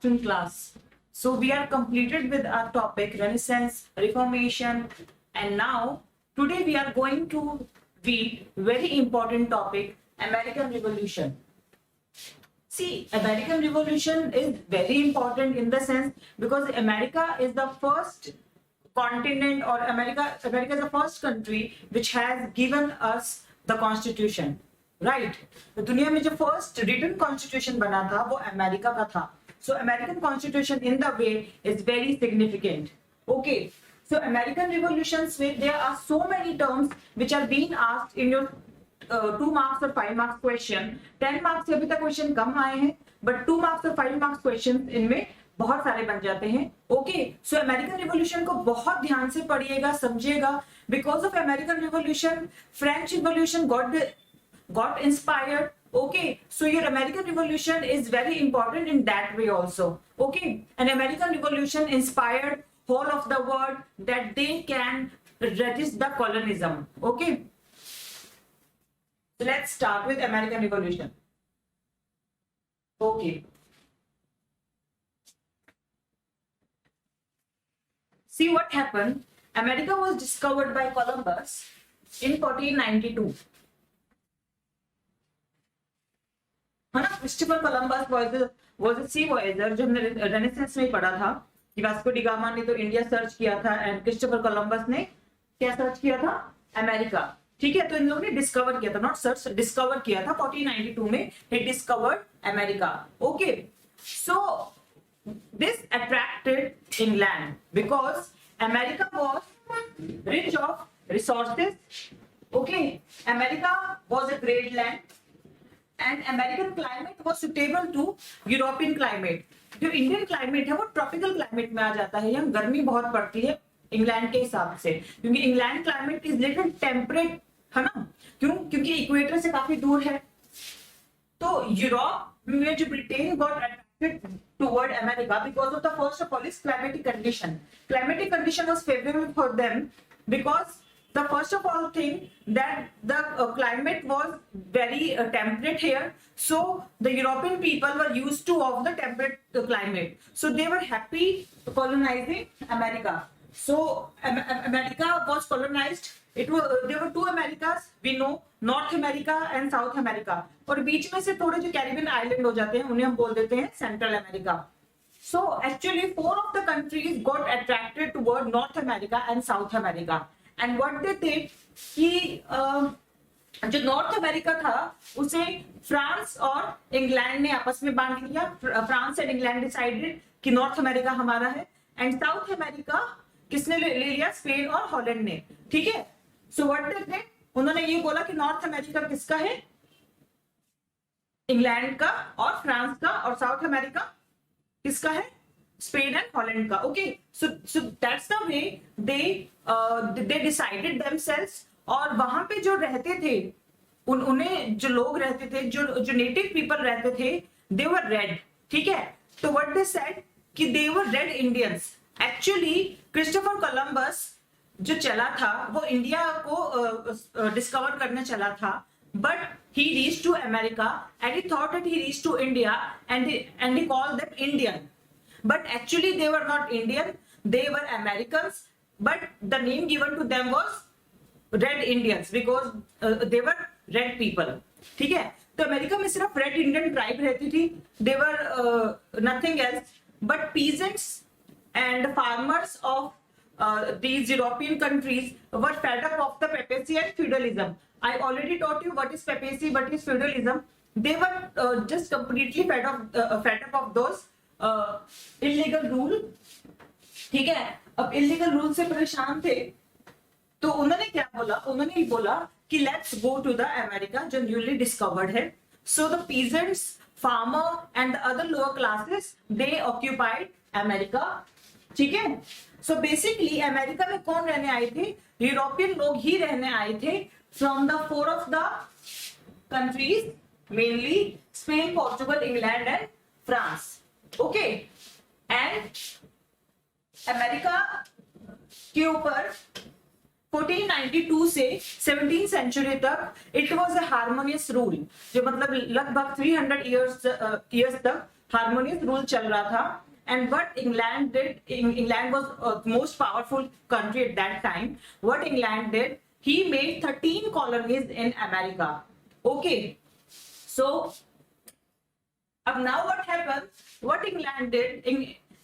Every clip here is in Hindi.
afternoon class. So we are completed with our topic Renaissance, Reformation, and now today we are going to read very important topic American Revolution. See, American Revolution is very important in the sense because America is the first continent, or America is the first country which has given us the constitution, right? तो दुनिया में जो फर्स्ट रिटन कॉन्स्टिट्यूशन बना था वो अमेरिका का था. So American Constitution in the way is very significant. Okay, so American Revolutions with there are so many terms which are being asked in your 2 marks और 5 marks question. 10 marks से अभी तक क्वेश्चन कम आए हैं, but 2 marks और 5 marks क्वेश्चन इनमें बहुत सारे बन जाते हैं. ओके, सो अमेरिकन रिवॉल्यूशन को बहुत ध्यान से पढ़िएगा, समझिएगा. Because of American revolution French revolution got inspired. Okay, so your American Revolution is very important in that way also. Okay, and American Revolution inspired whole of the world that they can resist the colonialism. Okay, so let's start with American Revolution. Okay, see what happened. America was discovered by Columbus in 1492. है ना. Christopher Columbus was a sea voyager, जो हमने रेनेसेंस में पढ़ा था कि वास्को डी गामा ने तो इंडिया सर्च किया था एंड क्रिस्टोफर कोलंबस ने क्या सर्च किया था? अमेरिका. ठीक है, तो इन लोगों ने डिस्कवर किया था, नॉट सर्च, डिस्कवर किया था 1492 में. He discovered America. Okay, so this attracted England because America was rich of resources. Okay, America was a great land and American climate was suitable to European climate. जो इंडियन क्लाइमेट है वो ट्रॉपिकल क्लाइमेट में आ जाता है. यहाँ गर्मी बहुत पड़ती है इंग्लैंड के हिसाब से, क्योंकि England climate is little temperate, है ना. क्यों? क्योंकि इक्वेटर से काफी दूर है. तो यूरोप में जो Britain got attracted toward America because of the first of all is climatic condition. Climatic condition was favourable for them because the first of all thing that the climate was very temperate here, so the European people were used to of the temperate climate, so they were happy colonizing America. So America was colonized. There were two Americas, we know, North America and South America, और बीच में से थोड़े जो कैरिबियन आइलैंड हो जाते हैं उन्हें हम बोल देते हैं central America. So actually 4 of the countries got attracted toward North America and South America. And what they did कि जो नॉर्थ अमेरिका था उसे फ्रांस और इंग्लैंड ने आपस में बांट लिया. फ्रांस एंड इंग्लैंड डिसाइडेड कि नॉर्थ अमेरिका हमारा है. एंड साउथ अमेरिका किसने ले लिया? स्पेन और हॉलैंड ने. ठीक है, सो व्हाट दे डिड, उन्होंने ये बोला कि नॉर्थ अमेरिका किसका है? इंग्लैंड का और फ्रांस का, और साउथ अमेरिका किसका है? स्पेन एंड हॉलैंड का. Okay, so that's the way they decided themselves. और वहां पे जो रहते थे उन्हें जो लोग रहते थे, जो नेटिव पीपल रहते थे, दे वर रेड. ठीक है, तो व्हाट दे सेड कि they were red Indians. Actually Christopher Columbus जो चला था वो इंडिया को डिस्कवर करने चला था, but he reached to America and he thought that he reached to India and he called them Indian, but actually they were not Indian, they were Americans, but the name given to them was Red Indians because they were red people. ठीक है, तो अमेरिका में सिर्फ रेड इंडियन ट्राइब रहती थी. they were nothing else but peasants and farmers of these European countries were fed up of the papacy and feudalism. I already taught you what is papacy, what is feudalism. They were just completely fed up of those illegal rule. ठीक है, अब illegal rule से परेशान थे तो उन्होंने क्या बोला? उन्होंने बोला कि let's go to the America जो newly discovered है. So the peasants, farmer and the other lower classes they occupied America. ठीक है, so basically अमेरिका में कौन रहने आए थे? यूरोपियन लोग ही रहने आए थे from the 4 of the countries, mainly Spain, Portugal, England and France. Okay, and America के ऊपर 1492 से 17th सेंचुरी तक it was a harmonious rule, जो मतलब लगभग 300 इयर्स तक हार्मोनियस रूल चल रहा था. And what England did, England was most powerful country at that time. What England did, he made 13 colonies in America. Okay, so now what happened? What England did,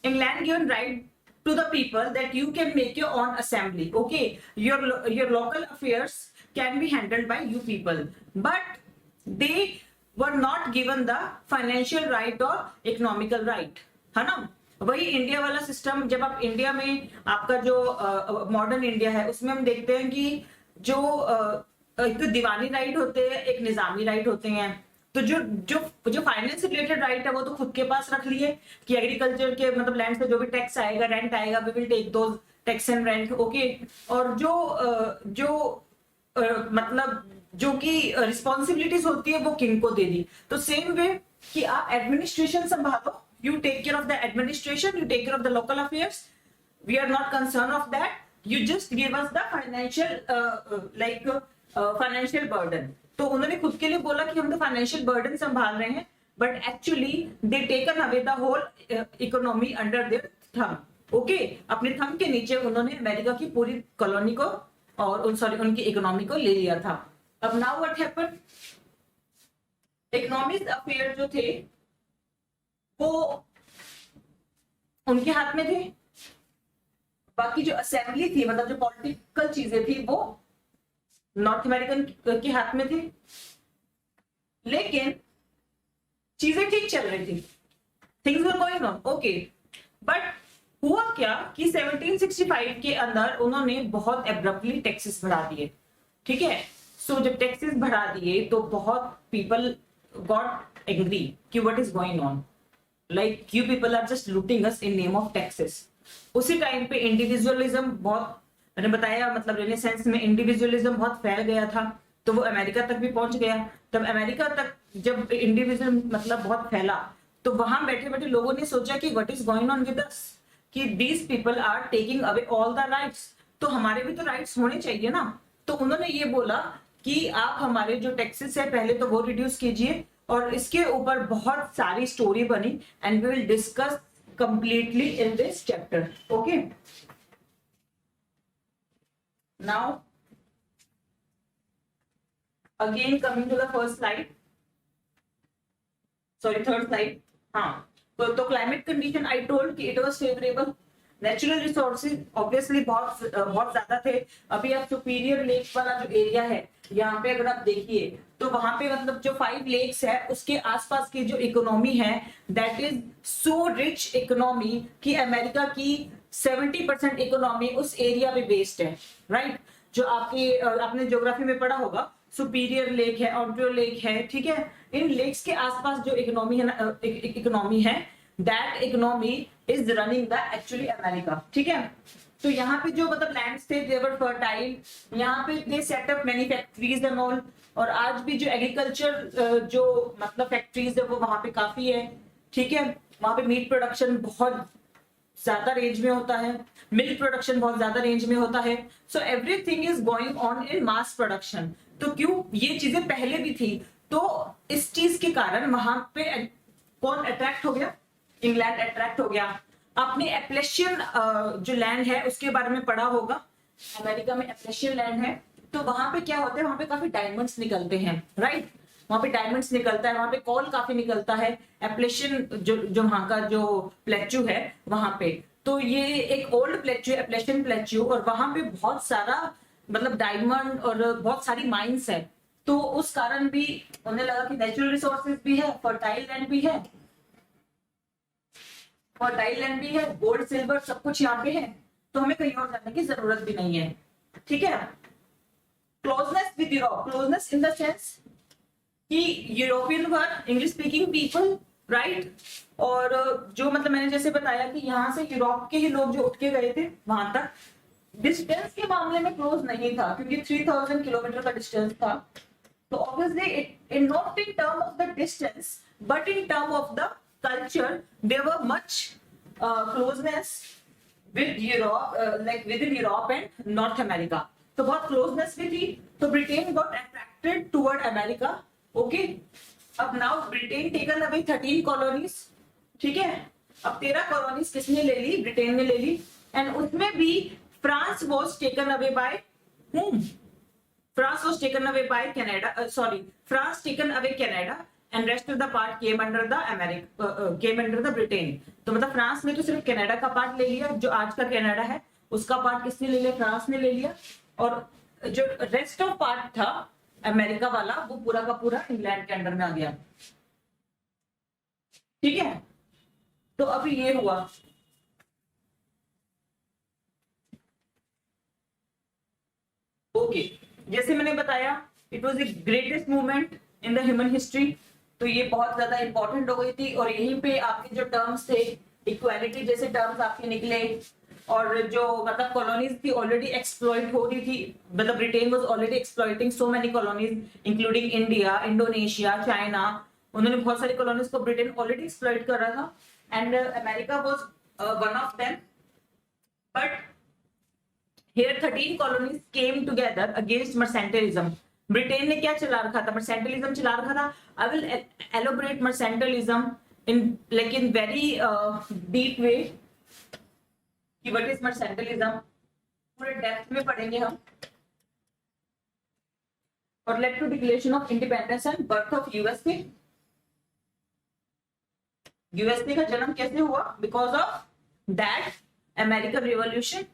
England given right to the people that you can make your own assembly. Okay, your local affairs can be handled by you people, but they were not given the financial right or economical right. है ना. वही इंडिया वाला सिस्टम. जब आप इंडिया में आपका जो मॉडर्न इंडिया है उसमें हम देखते हैं कि जो एक तो दीवानी राइट होते हैं, एक निजामी राइट होते हैं. तो जो जो जो फाइनेंस से रिलेटेड राइट है वो तो खुद के पास रख लिए कि एग्रीकल्चर के मतलब लैंड से जो भी टैक्स आएगा, रेंट आएगा, we will take those tax and rent. Okay, और जो मतलब जो कि रिस्पॉन्सिबिलिटीज होती है वो किंग को दे दी. तो सेम वे कि आप एडमिनिस्ट्रेशन संभालो, you take care of the administration, you take care of the local affairs, we are not concerned of that, you just give us the financial burden. तो उन्होंने खुद के लिए बोला कि हम तो फाइनेंशियल बर्डन संभाल रहे हैं, but actually they taken away the whole economy under their thumb. Okay, अपने थंब के नीचे उन्होंने अमेरिका की पूरी कॉलोनी को और उनकी इकोनॉमी को ले लिया था. अब now what happened, economic affair जो थे वो उनके हाथ में थे, बाकी जो असेंबली थी मतलब जो पॉलिटिकल चीजें थी वो नॉर्थ अमेरिकन के हाथ में थी. लेकिन चीजें ठीक चल रही थी, things were going on. Okay, but हुआ क्या कि 1765 के अंदर उन्होंने बहुत एब्रप्टली टैक्सेस बढ़ा दिए. ठीक है, सो जब टैक्सेस बढ़ा दिए तो बहुत पीपल गॉट एंग्री कि what is going on, like you people are just looting us in name of taxes. उसी टाइम पे इंडिविजुअलिज्म बहुत, मैंने बताया मतलब रेनेसेंस में इंडिविजुअलिज्म बहुत फैल गया था, तो वो अमेरिका तक भी पहुंच गया. तब अमेरिका तक जब इंडिविजुअलिज्म मतलब बहुत फैला तो वहां बैठे बैठे लोगों ने सोचा कि what is going on with us, कि these people are taking away all the rights, तो हमारे भी तो राइट्स होने चाहिए ना. तो उन्होंने ये बोला कि आप हमारे जो टैक्सेस है पहले तो वो रिड्यूस कीजिए, और इसके ऊपर बहुत सारी स्टोरी बनी and we will discuss completely in this chapter. Okay, now again coming to the first slide, sorry third slide. हाँ, तो क्लाइमेट कंडीशन आई टोल्ड कि it was favourable. Natural resources obviously बहुत ज्यादा थे. अभी आप सुपीरियर लेक वाला जो एरिया है यहाँ पे अगर आप देखिए तो वहां पे मतलब जो 5 लेक्स है उसके आसपास की जो इकोनॉमी है that is so rich economy कि अमेरिका की 70% इकोनॉमी उस एरिया पे बेस्ड है. राइट, जो आपने ज्योग्राफी में पढ़ा होगा, सुपीरियर लेक है, ऑन्टारियो लेक है. ठीक है, इन लेक्स के आसपास जो इकोनॉमी है ना, इकोनॉमी है, that economy is running the actually America. ठीक है, तो यहाँ पे जो मतलब लैंड्स थे दे वर फर्टाइल, यहाँ पे they set up many factories and all. और आज भी जो एग्रीकल्चर जो मतलब फैक्ट्रीज है वो वहां पे काफी है. ठीक है, वहां पे मीट प्रोडक्शन बहुत ज्यादा रेंज में होता है, मिल्क प्रोडक्शन बहुत ज्यादा रेंज में होता है. So everything is going on in mass production. तो क्यों ये चीजें पहले भी थी, तो इस चीज के कारण वहां पे कौन अट्रैक्ट हो गया, इंग्लैंड अट्रैक्ट हो गया. आपने एप्लेशियन जो लैंड है उसके बारे में पढ़ा होगा, अमेरिका में एप्लेशियन लैंड है, तो वहां पे क्या होता है, वहां पे काफी डायमंड्स निकलते हैं. राइट, वहां पे डायमंड्स निकलता है, वहां पे कोल काफी निकलता है. एप्लेशियन जो वहां का जो प्लेच्यू है वहां पे, तो ये एक ओल्ड प्लेच्यू है, एप्लेशियन प्लेच्यू, और वहां पे बहुत सारा मतलब डायमंड और बहुत सारी माइंस है. तो उस कारण भी उन्हें लगा कि नेचुरल रिसोर्सेज भी है, फर्टाइल लैंड भी है, फर्टाइल लैंड भी है, गोल्ड सिल्वर सब कुछ यहाँ पे है, तो हमें कहीं और जाने की जरूरत भी नहीं है. ठीक है, closeness with Europe, closeness in the sense कि यूरोपियन वर इंग्लिश स्पीकिंग पीपल. राइट, और जो मतलब मैंने जैसे बताया कि यहाँ से यूरोप के ही लोग जो उठ के गए थे वहां तक, डिस्टेंस के मामले में क्लोज नहीं था क्योंकि 3000 किलोमीटर का डिस्टेंस था. तो obviously it not in term of the distance but in term of the culture there were much closeness with Europe, like within Europe and North America. तो बहुत closeness भी थी, तो Britain got attracted toward America. Okay, अब now Britain taken away 13 colonies. ठीक है। अब 13 कॉलोनीज किसने ले ली? ब्रिटेन ने ले ली। एंड उसमें भी France was taken away by whom? France was taken away by Canada. France taken away Canada and rest of the part came under the came under the Britain. तो मतलब फ्रांस ने तो सिर्फ कनाडा का पार्ट ले लिया, जो आज का कनाडा है उसका पार्ट किसने ले लिया? फ्रांस ने ले लिया। और जो रेस्ट ऑफ पार्ट था अमेरिका वाला, वो पूरा का पूरा इंग्लैंड के अंडर में आ गया। ठीक है, तो अभी ये हुआ। ओके, जैसे मैंने बताया it was the greatest movement in the human history. तो ये बहुत ज्यादा इंपॉर्टेंट हो गई थी। और यहीं पे आपके जो टर्म्स थे, इक्वालिटी जैसे टर्म्स आपके निकले। और जो मतलब कॉलोनीज थी ऑलरेडी एक्सप्लॉइट हो रही थी, मतलब Britain was already exploiting so many colonies including India, Indonesia, China. उन्होंने बहुत सारी कॉलोनीज को ब्रिटेन ऑलरेडी एक्सप्लॉइट कर रहा था and America was one of them. But here 13 colonies came together against mercantilism. Britain ने क्या चला रखा था? mercantilism चला रखा था। I will elaborate mercantilism in like in very deep way कि what is mercantilism, पूरे डेप्थ में पढ़ेंगे हम। और led to declaration of independence and birth of USA. USA का जन्म कैसे हुआ? Because of that American Revolution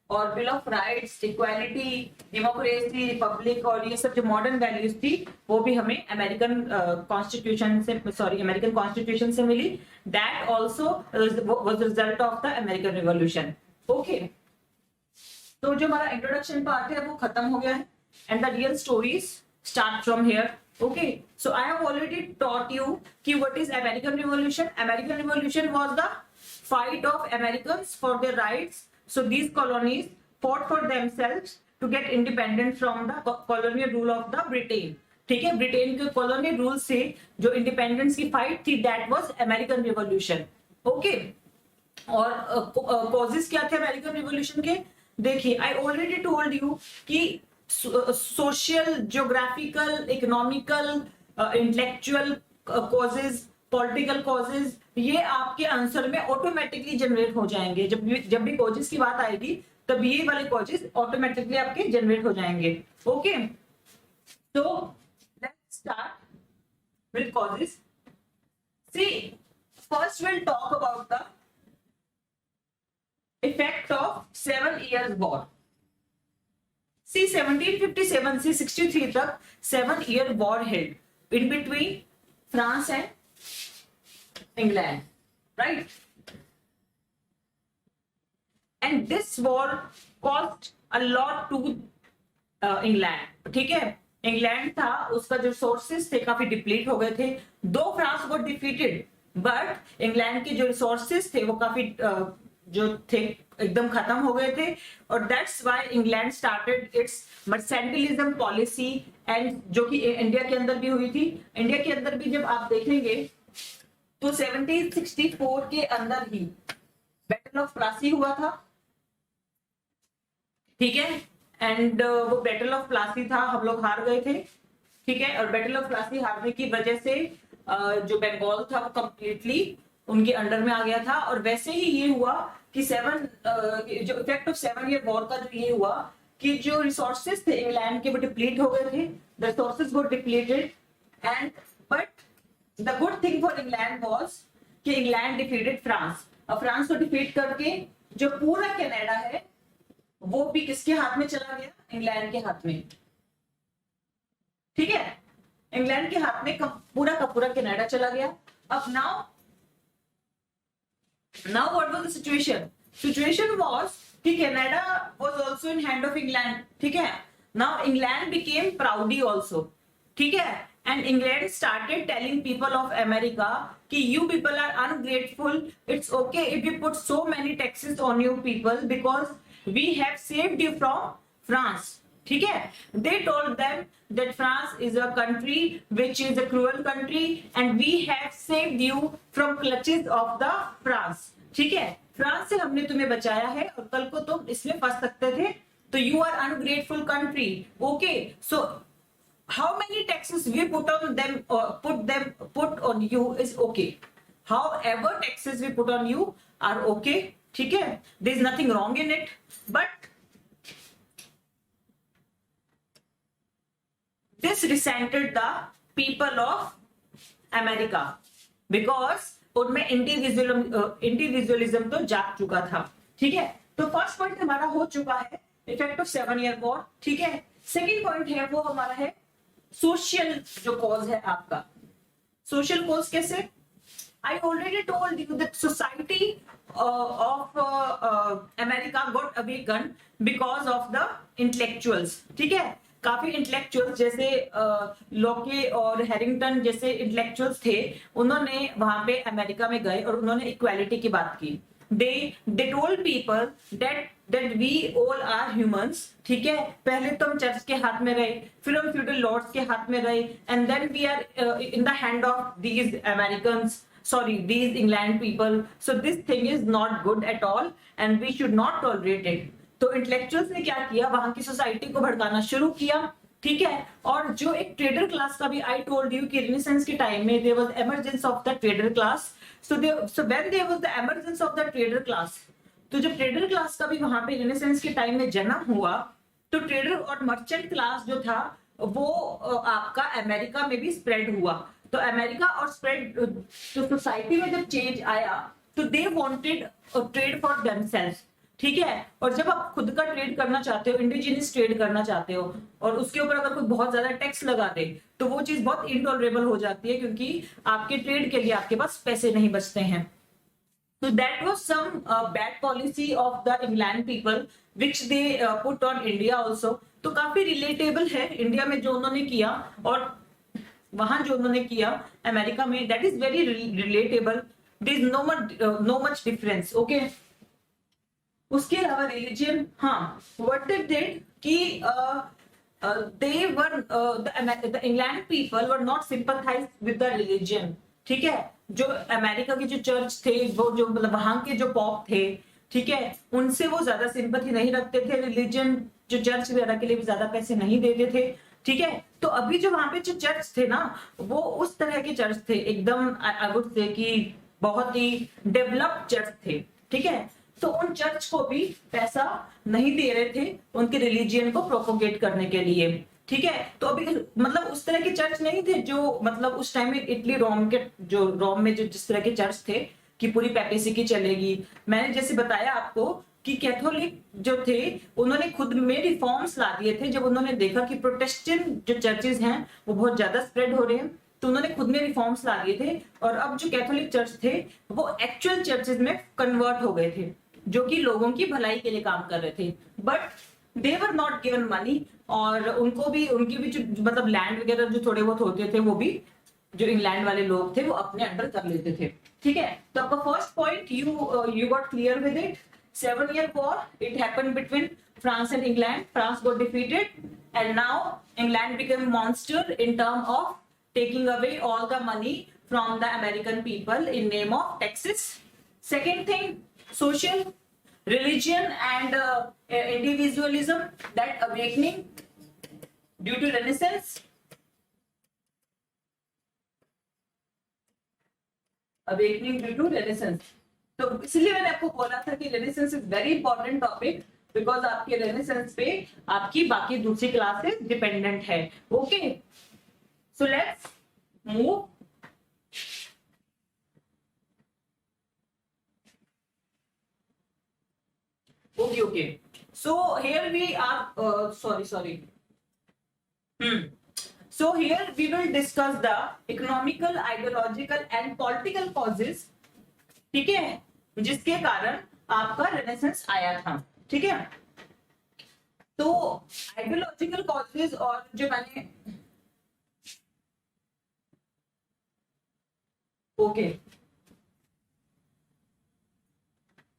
और bill of rights, equality, democracy, Republic और ये सब जो मॉडर्न वैल्यूज थी वो भी हमें अमेरिकन कॉन्स्टिट्यूशन से मिली। That also was result of the American revolution. Okay, तो जो हमारा इंट्रोडक्शन पार्ट है वो खत्म हो गया है and the real stories start from here. Okay, so I have already taught you कि what is American revolution. American revolution was the fight of Americans for their rights. So these colonies fought for themselves to get independent from the colonial rule of the Britain. ठीक है, ब्रिटेन के कॉलोनियल रूल से जो इंडिपेंडेंस की फाइट थी that was American revolution. Okay, और कॉजेस क्या थे अमेरिकन रिवॉल्यूशन के? देखिए, आई ऑलरेडी टोल्ड यू कि social, geographical, economical, intellectual causes, political causes, ये आपके आंसर में ऑटोमेटिकली जनरेट हो जाएंगे। जब भी कॉजेज की बात आएगी तब ये वाले कॉजेज ऑटोमेटिकली आपके जनरेट हो जाएंगे। ओके, तो let's start with causes. See, first will talk about the effect of 7 years war. See, 1757 से 63 तक 7 year war held in between France and England, right? And this war cost a lot to England. ठीक है, इंग्लैंड था, उसका जो सोर्सेस थे काफी डिप्लीट हो गए थे। दो France got defeated, but England के जो रिसोर्सेस थे वो काफी जो थे एकदम खत्म हो गए थे। और that's why England started its mercantilism policy, and जो कि इंडिया के अंदर भी हुई थी। इंडिया के अंदर भी जब आप देखेंगे तो 1764 के अंदर ही बैटल ऑफ प्लासी हुआ था। ठीक है, एंड वो बैटल ऑफ प्लासी था, हम लोग हार गए थे। ठीक है, और बैटल ऑफ प्लासी हारने की वजह से जो बंगाल था वो कंप्लीटली उनके अंडर में आ गया था। और वैसे ही ये हुआ कि जो इफेक्ट ऑफ 7 year वॉर का जो ये हुआ कि जो रिसोर्सेस थे इंग्लैंड के वो डिप्लीट हो गए थे। The resources got depleted and but The good thing for England was कि इंग्लैंड डिफीटेड फ्रांस। अब फ्रांस को डिफीट करके जो पूरा कनाडा है वो भी किसके हाथ में चला गया? इंग्लैंड के हाथ में। ठीक है, इंग्लैंड के हाथ में पूरा का पूरा कनाडा चला गया। अब now what was the situation? Situation was कि Canada was also in hand of England. ठीक है, now England became proud also. ठीक है, and England started telling people of America कि you people are ungrateful, it's okay if you put so many taxes on you people because we have saved you from France. ठीक है, they told them that France is a country which is a cruel country and we have saved you from clutches of the France. ठीक है, फ्रांस से हमने तुम्हें बचाया है और कल को तुम इसमें फंस सकते थे, तो you are ungrateful country. Okay, so how many taxes we put on them or put on you is okay. however taxes we put on you are okay, ठीक है, there is nothing wrong in it, but this resented the people of America because उनमें इंडिविजुअलिज्म तो जाग चुका था, ठीक है। तो फर्स्ट पॉइंट हमारा हो चुका है इफेक्ट ऑफ 7 ईयर वॉर, ठीक है। सेकेंड पॉइंट है वो हमारा है सोशल जो कॉज है आपका। सोशल कॉज कैसे? I already told you that society of America got awakened because of the intellectuals, ठीक है। काफी इंटेलेक्चुअल्स जैसे लॉके और हैरिंगटन जैसे इंटेलेक्चुअल्स थे, उन्होंने वहां पे अमेरिका में गए और उन्होंने इक्वालिटी की बात की। they told people that we all are humans, ठीक है। पहले तो हम चर्च के हाथ में रहे, फिर हम फ्यूडल लॉर्ड्स के हाथ में रहे, and then we are in the hand of these Americans, sorry, these England people, so this thing is not good at all and we should not tolerate it। तो इंटेलेक्चुअल्स ने क्या किया, वहां की सोसाइटी को भड़काना शुरू किया, ठीक है। और जो एक ट्रेडर क्लास का भी आई टोल्ड यू कि रिनेसेंस के टाइम में there was emergence of the trader class, so when there was the emergence of the trader class, तो जब ट्रेडर क्लास का भी वहां पे रिनेसेंस के टाइम में जन्म हुआ, तो ट्रेडर और मर्चेंट क्लास जो था वो आपका अमेरिका में भी स्प्रेड हुआ। तो अमेरिका और स्प्रेड तो सोसाइटी में जब चेंज आया तो they wanted trade for themselves, ठीक है। और जब आप खुद का ट्रेड करना चाहते हो, इंडिजिनियस ट्रेड करना चाहते हो, और उसके ऊपर अगर कोई बहुत ज्यादा टैक्स लगा दे तो वो चीज बहुत इनटॉलरेबल हो जाती है, क्योंकि आपके ट्रेड के लिए आपके पास पैसे नहीं बचते हैं। तो that was some bad policy of the England people which they put on India also. तो काफी रिलेटेबल है इंडिया में जो उन्होंने किया और वहां जो उन्होंने किया अमेरिका में, that is very relatable, there is no much difference, okay. उसके अलावा रिलीजन, हाँ, व्हाट दे डिड कि they were the England people were not sympathized with the religion, ठीक है। जो अमेरिका के जो चर्च थे, वो जो मतलब वहां के जो पॉप थे, ठीक है, उनसे वो ज्यादा सिंपैथी नहीं रखते थे। रिलीजन जो चर्च वगैरह के लिए भी ज्यादा पैसे नहीं देते थे, ठीक है। तो अभी जो वहां पे जो चर्च थे ना, वो उस तरह के चर्च थे एकदम, आई वुड से कि बहुत ही डेवलप्ड चर्च थे, ठीक है। तो उन चर्च को भी पैसा नहीं दे रहे थे उनके रिलीजियन को प्रोपोगेट करने के लिए, ठीक है। तो अभी मतलब उस तरह के चर्च नहीं थे जो मतलब उस टाइम में इटली रोम के जो रोम में जो जिस तरह के चर्च थे कि पूरी पेपेसी की चलेगी। मैंने जैसे बताया आपको कि कैथोलिक जो थे उन्होंने खुद में रिफॉर्म्स ला दिए थे जब उन्होंने देखा कि प्रोटेस्टेंट जो चर्चेज हैं वो बहुत ज्यादा स्प्रेड हो रहे हैं, तो उन्होंने खुद में रिफॉर्म्स ला दिए थे। और अब जो कैथोलिक चर्च थे वो एक्चुअल चर्चेज में कन्वर्ट हो गए थे, जो कि लोगों की भलाई के लिए काम कर रहे थे, but they were not given money. और उनको भी उनकी भी जो मतलब लैंड वगैरह जो थोड़े बहुत होते थे वो भी जो इंग्लैंड वाले लोग थे वो अपने अंडर कर लेते थे, ठीक है। तो आपका first point you got clear with it. 7 year war, it happened between France and England. France got defeated and now England became monster in terms of taking away all the money from the American people in name of taxes. Second thing, social, religion and individualism, that awakening due to Renaissance. Awakening due to Renaissance. तो इसलिए मैंने आपको बोला था कि renaissance is very important topic, because आपके रेनेसेंस पे आपकी बाकी दूसरी क्लासेस डिपेंडेंट है, okay. So let's move. Okay. So here we are, sorry. So here we will discuss the economical, ideological and political causes, ठीक है, जिसके कारण आपका रेनेसेंस आया था, ठीक है। तो आइडियोलॉजिकल कॉजेज और जो मैंने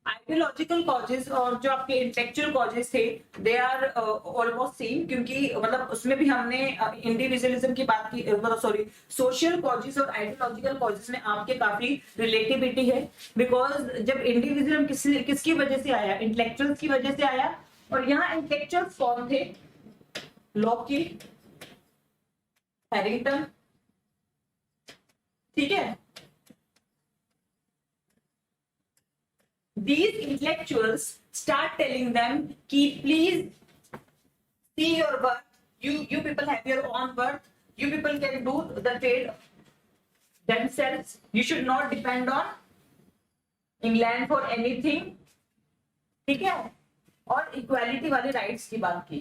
आइडियोलॉजिकल कॉजेज और जो आपके इंटेलेक्चुअल कॉजेज थे दे आर ऑलमोस्ट सेम, क्योंकि मतलब उसमें भी हमने इंडिविजुअलिज्म की बात की, मतलब सॉरी सोशल कॉजेज और आइडियोलॉजिकल कॉजेज में आपके काफी रिलेटिविटी है। बिकॉज जब इंडिविजुअलिज्म किसकी वजह से आया, इंटेलेक्चुअल्स की वजह से आया। और यहाँ इंटेलेक्चुअल्स कौन थे? लॉकी, हैरिंगटन, ठीक है। these intellectuals start telling them कि please see your worth, you people have your own worth, you people can do the trade themselves, you should not depend on England for anything, ठीक है, और इक्वालिटी वाले राइट्स की बात की।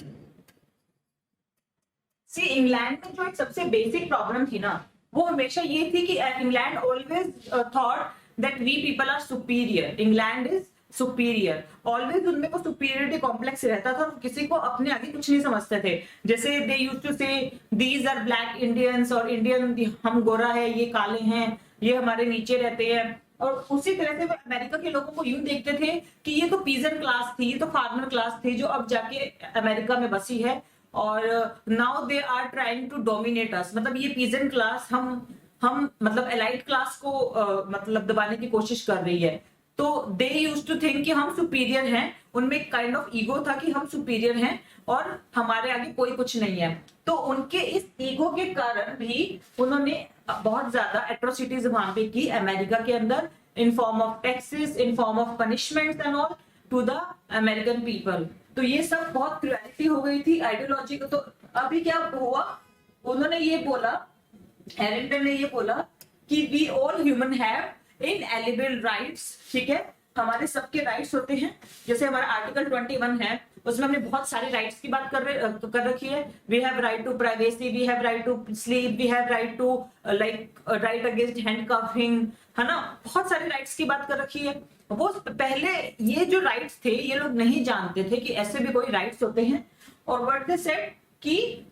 सी इंग्लैंड में जो एक सबसे बेसिक प्रॉब्लम थी ना, वो हमेशा ये थी कि England always thought that we people are superior, England is superior, always उनमें वो सुपीरियरिटी कॉम्प्लेक्स रहता था, किसी को अपने आगे कुछ नहीं समझते थे। जैसे दे यूज्ड टू से दीज आर ब्लैक इंडियंस, और इंडियन हम गोरा है, ये काले हैं, ये हमारे नीचे रहते हैं। और उसी तरह से वो अमेरिका के लोगों को यूं देखते थे कि ये तो पीजन क्लास थी, ये तो फार्मर क्लास थी जो अब जाके अमेरिका में बसी है, और now they are trying to dominate us, मतलब ये पीजन क्लास हम मतलब एलाइट क्लास को मतलब दबाने की कोशिश कर रही है। तो दे यूज्ड टू थिंक कि हम सुपीरियर हैं, उनमें एक काइंड ऑफ ईगो था कि हम सुपीरियर हैं और हमारे आगे कोई कुछ नहीं है। तो उनके इस ईगो के कारण भी उन्होंने बहुत ज्यादा एट्रोसिटीज वहां पे की अमेरिका के अंदर, in form of taxes, in form of punishments and all to the American people. तो ये सब बहुत क्रुएलिटी हो गई थी आइडियोलॉजी को। तो अभी क्या हुआ, उन्होंने ये बोला, हैरिंगटन ने ये बोला कि we all human have ineligible rights, ठीक है, हमारे सबके राइट्स होते हैं। जैसे हमारा आर्टिकल 21 है, उसमें हमने बहुत सारे राइट्स की बात कर रखी है। We have right to privacy, we have right to sleep, we have right to like right against handcuffing, है ना, बहुत सारे राइट्स की बात कर रखी है। वो पहले ये जो राइट्स थे ये लोग नहीं जानते थे कि ऐसे भी कोई राइट्स होते हैं। और व्हाट दे सेड कि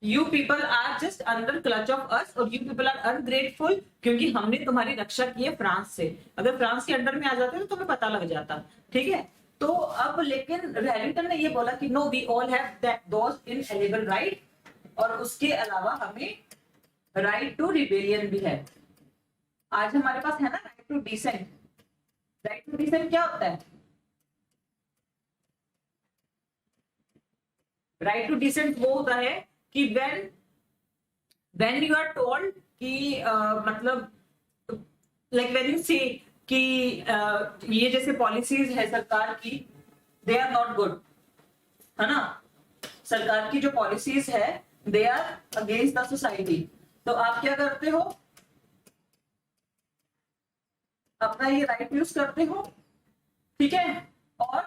you people are just under clutch of us, और यू पीपल आर अनग्रेटफुल, क्योंकि हमने तुम्हारी रक्षा की है फ्रांस से। अगर फ्रांस के अंडर में आ जाते तो तुम्हें पता लग जाता, ठीक है। तो अब लेकिन हैरिंगटन ने ये बोला कि no, we all have that those ineligible right, और उसके अलावा हमें राइट टू रिबेलियन भी है। आज हमारे पास है ना right to dissent. Right to dissent क्या होता है? राइट टू डिसेंट वो होता है कि when you are told कि मतलब like when you say कि ये जैसे पॉलिसीज है सरकार की, they are not good, है ना, सरकार की जो पॉलिसीज है they are against the society। तो आप क्या करते हो, अपना ये राइट यूज करते हो, ठीक है, और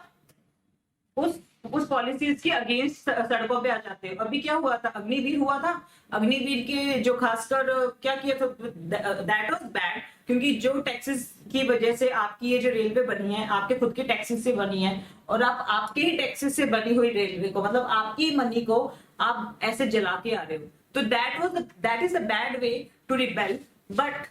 उस पॉलिसीज के अगेंस्ट सड़कों पे आ जाते हो। अभी क्या हुआ था, अग्निवीर हुआ था, अग्निवीर के जो खासकर क्या किया था, दैट वाज बैड, क्योंकि जो टैक्सेस की वजह से आपकी ये जो रेलवे बनी है आपके खुद के टैक्सेस से बनी है, और आप आपके ही टैक्सेस से बनी हुई रेलवे को, मतलब आपकी मनी को आप ऐसे जला के आ रहे हो। तो that is a bad way to rebel. But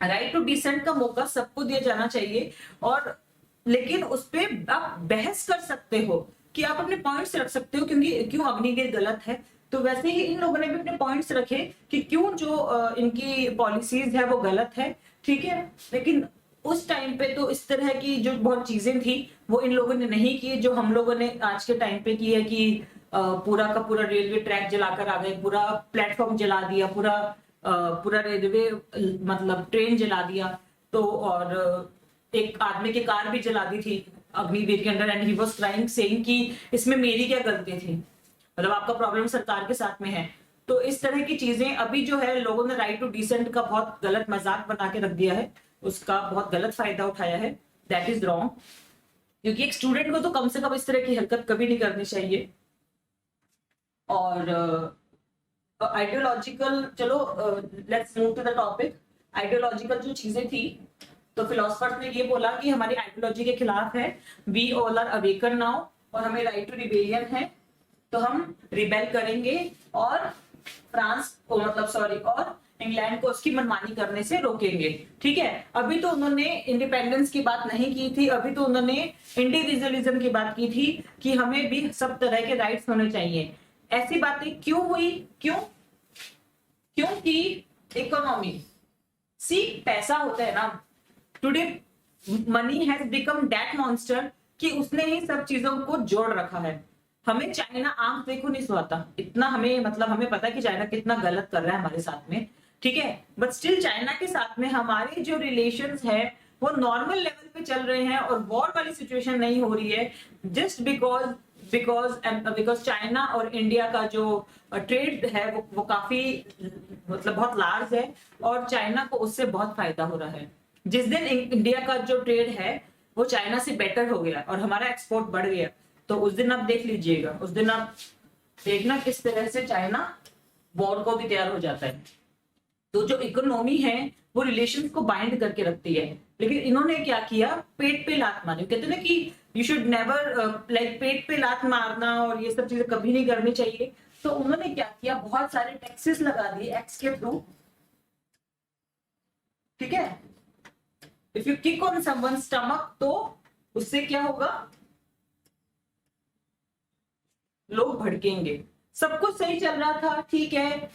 right to dissent का मौका सबको दिया जाना चाहिए, और लेकिन उस पर आप बहस कर सकते हो कि आप अपने पॉइंट्स रख सकते हो, क्योंकि क्यों अग्निवीर गलत है। तो वैसे ही इन लोगों ने भी अपने पॉइंट्स रखे कि क्यों जो इनकी पॉलिसीज है वो गलत है, ठीक है। लेकिन उस टाइम पे तो इस तरह की जो बहुत चीजें थी वो इन लोगों ने नहीं की जो हम लोगों ने आज के टाइम पे की है, कि पूरा का पूरा रेलवे ट्रैक जलाकर आ गए, पूरा प्लेटफॉर्म जला दिया, पूरा रेलवे मतलब ट्रेन जला दिया। तो और एक आदमी की कार भी जला दी थी अग्निवीर के अंदर, and he was crying saying कि इसमें मेरी क्या गलती थी, मतलब आपका प्रॉब्लम सरकार के साथ में है। तो इस तरह की चीजें अभी जो है लोगों ने राइट टू डिसेंट का बहुत गलत मजाक बना के रख दिया है, उसका बहुत गलत फायदा उठाया है। दैट इज रॉन्ग, क्योंकि एक स्टूडेंट को तो कम से कम इस तरह की हरकत कभी नहीं करनी चाहिए। और आइडियोलॉजिकल, चलो let's move to the topic. Ideological जो चीजें थी, तो फिलोसफर्स ने ये बोला कि हमारी आइडियोलॉजी के खिलाफ है, we all are awaken now, और हमें राइट टू रिबेलियन है, तो हम रिबेल करेंगे और फ्रांस को मतलब सॉरी और इंग्लैंड को उसकी मनमानी करने से रोकेंगे, ठीक है। अभी तो उन्होंने इंडिपेंडेंस की बात नहीं की थी, अभी तो उन्होंने इंडिविजुअलिज्म की बात की थी कि हमें भी सब तरह के राइट्स होने चाहिए। ऐसी बातें क्यों हुई, क्योंकि इकोनॉमी, सी पैसा होता है ना, today money has become that monster कि उसने ही सब चीजों को जोड़ रखा है। हमें चाइना आंख देखो नहीं सुहाता, इतना हमें मतलब हमें पता है कि चाइना कितना गलत कर रहा है हमारे साथ में, ठीक है, बट स्टिल चाइना के साथ में हमारे जो रिलेशंस है वो नॉर्मल लेवल पे चल रहे हैं और वॉर वाली सिचुएशन नहीं हो रही है, जस्ट बिकॉज बिकॉज चाइना और इंडिया का जो ट्रेड है वो काफी मतलब बहुत लार्ज है और चाइना को उससे बहुत फायदा हो रहा है। जिस दिन इंडिया का जो ट्रेड है वो चाइना से बेटर हो गया और हमारा एक्सपोर्ट बढ़ गया, तो उस दिन आप देख लीजिएगा, उस दिन आप देखना किस तरह से चाइना वॉर को भी तैयार हो जाता है। तो जो इकोनॉमी है वो रिलेशंस को बाइंड करके रखती है, लेकिन इन्होंने क्या किया, पेट पे लात मारी। कहते हैं ना कि यू शुड नेवर लाइक पेट पे लात मारना और ये सब चीजें कभी नहीं करनी चाहिए। तो उन्होंने क्या किया, बहुत सारे टैक्सेस लगा दिए एक्स के थ्रू, ठीक है। If you kick on someone stomach तो उससे क्या होगा, लोग भड़केंगे। सब कुछ सही चल रहा था, ठीक है,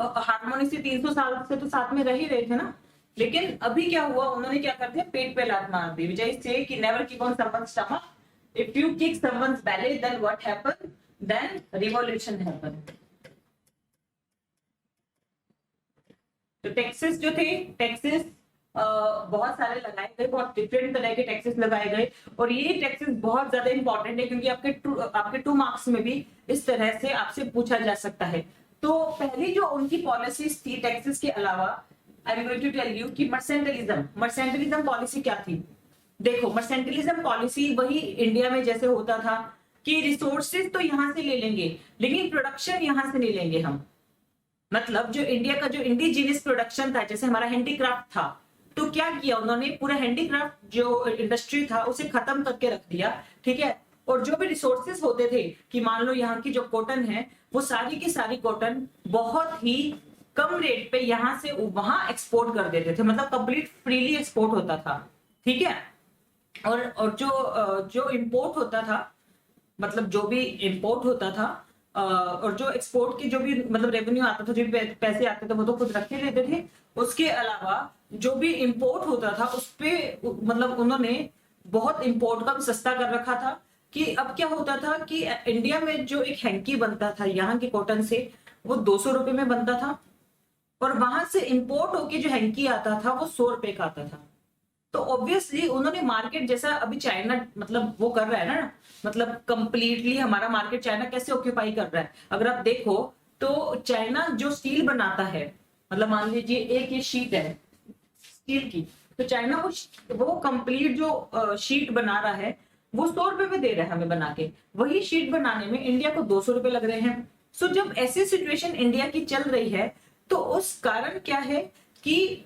हार्मोनी से 300 साल से तो साथ में रह ही रहे थे ना, लेकिन अभी क्या हुआ, उन्होंने क्या कर दिया, पेट पे लात मार दी। विजय से कि never kick on someone's stomach, if you kick someone's belly then what happen, then revolution happen. तो टैक्सेस जो थे, टैक्सेस बहुत सारे लगाए गए, बहुत डिफरेंट तरह के टैक्सेस लगाए गए और ये टैक्सेस बहुत ज्यादा इंपॉर्टेंट है क्योंकि आपके 2 मार्क्स में भी इस तरह से आपसे पूछा जा सकता है। तो पहली जो उनकी पॉलिसीज थी टैक्सेस के अलावा, I am going to tell you कि मर्सेंटलिज्म पॉलिसी क्या थी। देखो, मर्सेंटलिज्म पॉलिसी वही इंडिया में जैसे होता था कि रिसोर्सेज तो यहां से ले लेंगे लेकिन प्रोडक्शन यहां से नहीं लेंगे हम। मतलब जो इंडिया का जो इंडिजीनियस प्रोडक्शन था, जैसे हमारा हैंडीक्राफ्ट था, तो क्या किया उन्होंने, पूरा हैंडीक्राफ्ट जो इंडस्ट्री था उसे खत्म करके रख दिया, ठीक है। और जो भी रिसोर्सेज होते थे कि मान लो यहाँ की जो कॉटन है वो सारी की सारी कॉटन बहुत ही कम रेट पे यहाँ से वहां एक्सपोर्ट कर देते थे, मतलब कंप्लीट फ्रीली एक्सपोर्ट होता था, ठीक है। और जो इंपोर्ट होता था, मतलब जो भी इंपोर्ट होता था और जो एक्सपोर्ट की जो भी मतलब रेवेन्यू आता था, जो भी पैसे आते थे वो तो खुद रखे लेते थे। उसके अलावा जो भी इंपोर्ट होता था उस पे मतलब उन्होंने बहुत इंपोर्ट का भी सस्ता कर रखा था कि अब क्या होता था कि इंडिया में जो एक हैंकी बनता था यहाँ के कॉटन से वो 200 रुपए में बनता था और वहां से इंपोर्ट होके जो हैंकी आता था वो 100 रुपए का आता था। तो ऑब्वियसली उन्होंने मार्केट जैसा अभी चाइना मतलब वो कर रहा है ना, मतलब कंप्लीटली हमारा मार्केट चाइना कैसे ऑक्यूपाई कर रहा है। अगर आप देखो तो चाइना जो स्टील बनाता है, मतलब मान लीजिए एक ये शीट है स्टील की, तो चाइना वो कंप्लीट जो शीट बना रहा है वो 100 रुपए में दे रहा है हमें बना के, वही शीट बनाने में इंडिया को 200 रुपए लग रहे हैं। सो जब ऐसी सिचुएशन इंडिया की चल रही है तो उस कारण क्या है कि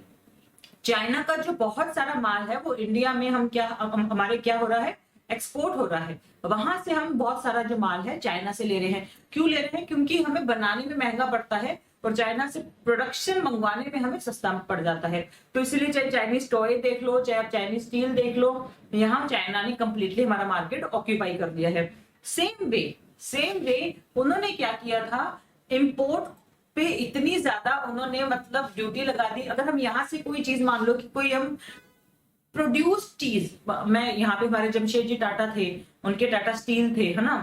चाइना का जो बहुत सारा माल है वो इंडिया में हमारे क्या हो रहा है, एक्सपोर्ट हो रहा है। वहां से हम बहुत सारा जो माल है चाइना से ले रहे हैं। क्यों ले रहे हैं, क्योंकि हमें बनाने में महंगा पड़ता है और चाइना से प्रोडक्शन मंगवाने में हमें सस्ता पड़ जाता है। तो इसलिए चाहे चाइनीज टॉय देख लो, चाहे आप चाइनीज स्टील देख लो, यहाँ चाइना ने कंप्लीटली हमारा मार्केट ऑक्यूपाई कर दिया है। सेम वे उन्होंने क्या किया था, इम्पोर्ट पे इतनी ज्यादा उन्होंने मतलब ड्यूटी लगा दी। अगर हम यहाँ से कोई चीज मान लो कि कोई हम प्रोड्यूस चीज, मैं यहाँ पे हमारे जमशेद जी टाटा थे, उनके टाटा स्टील थे, है ना,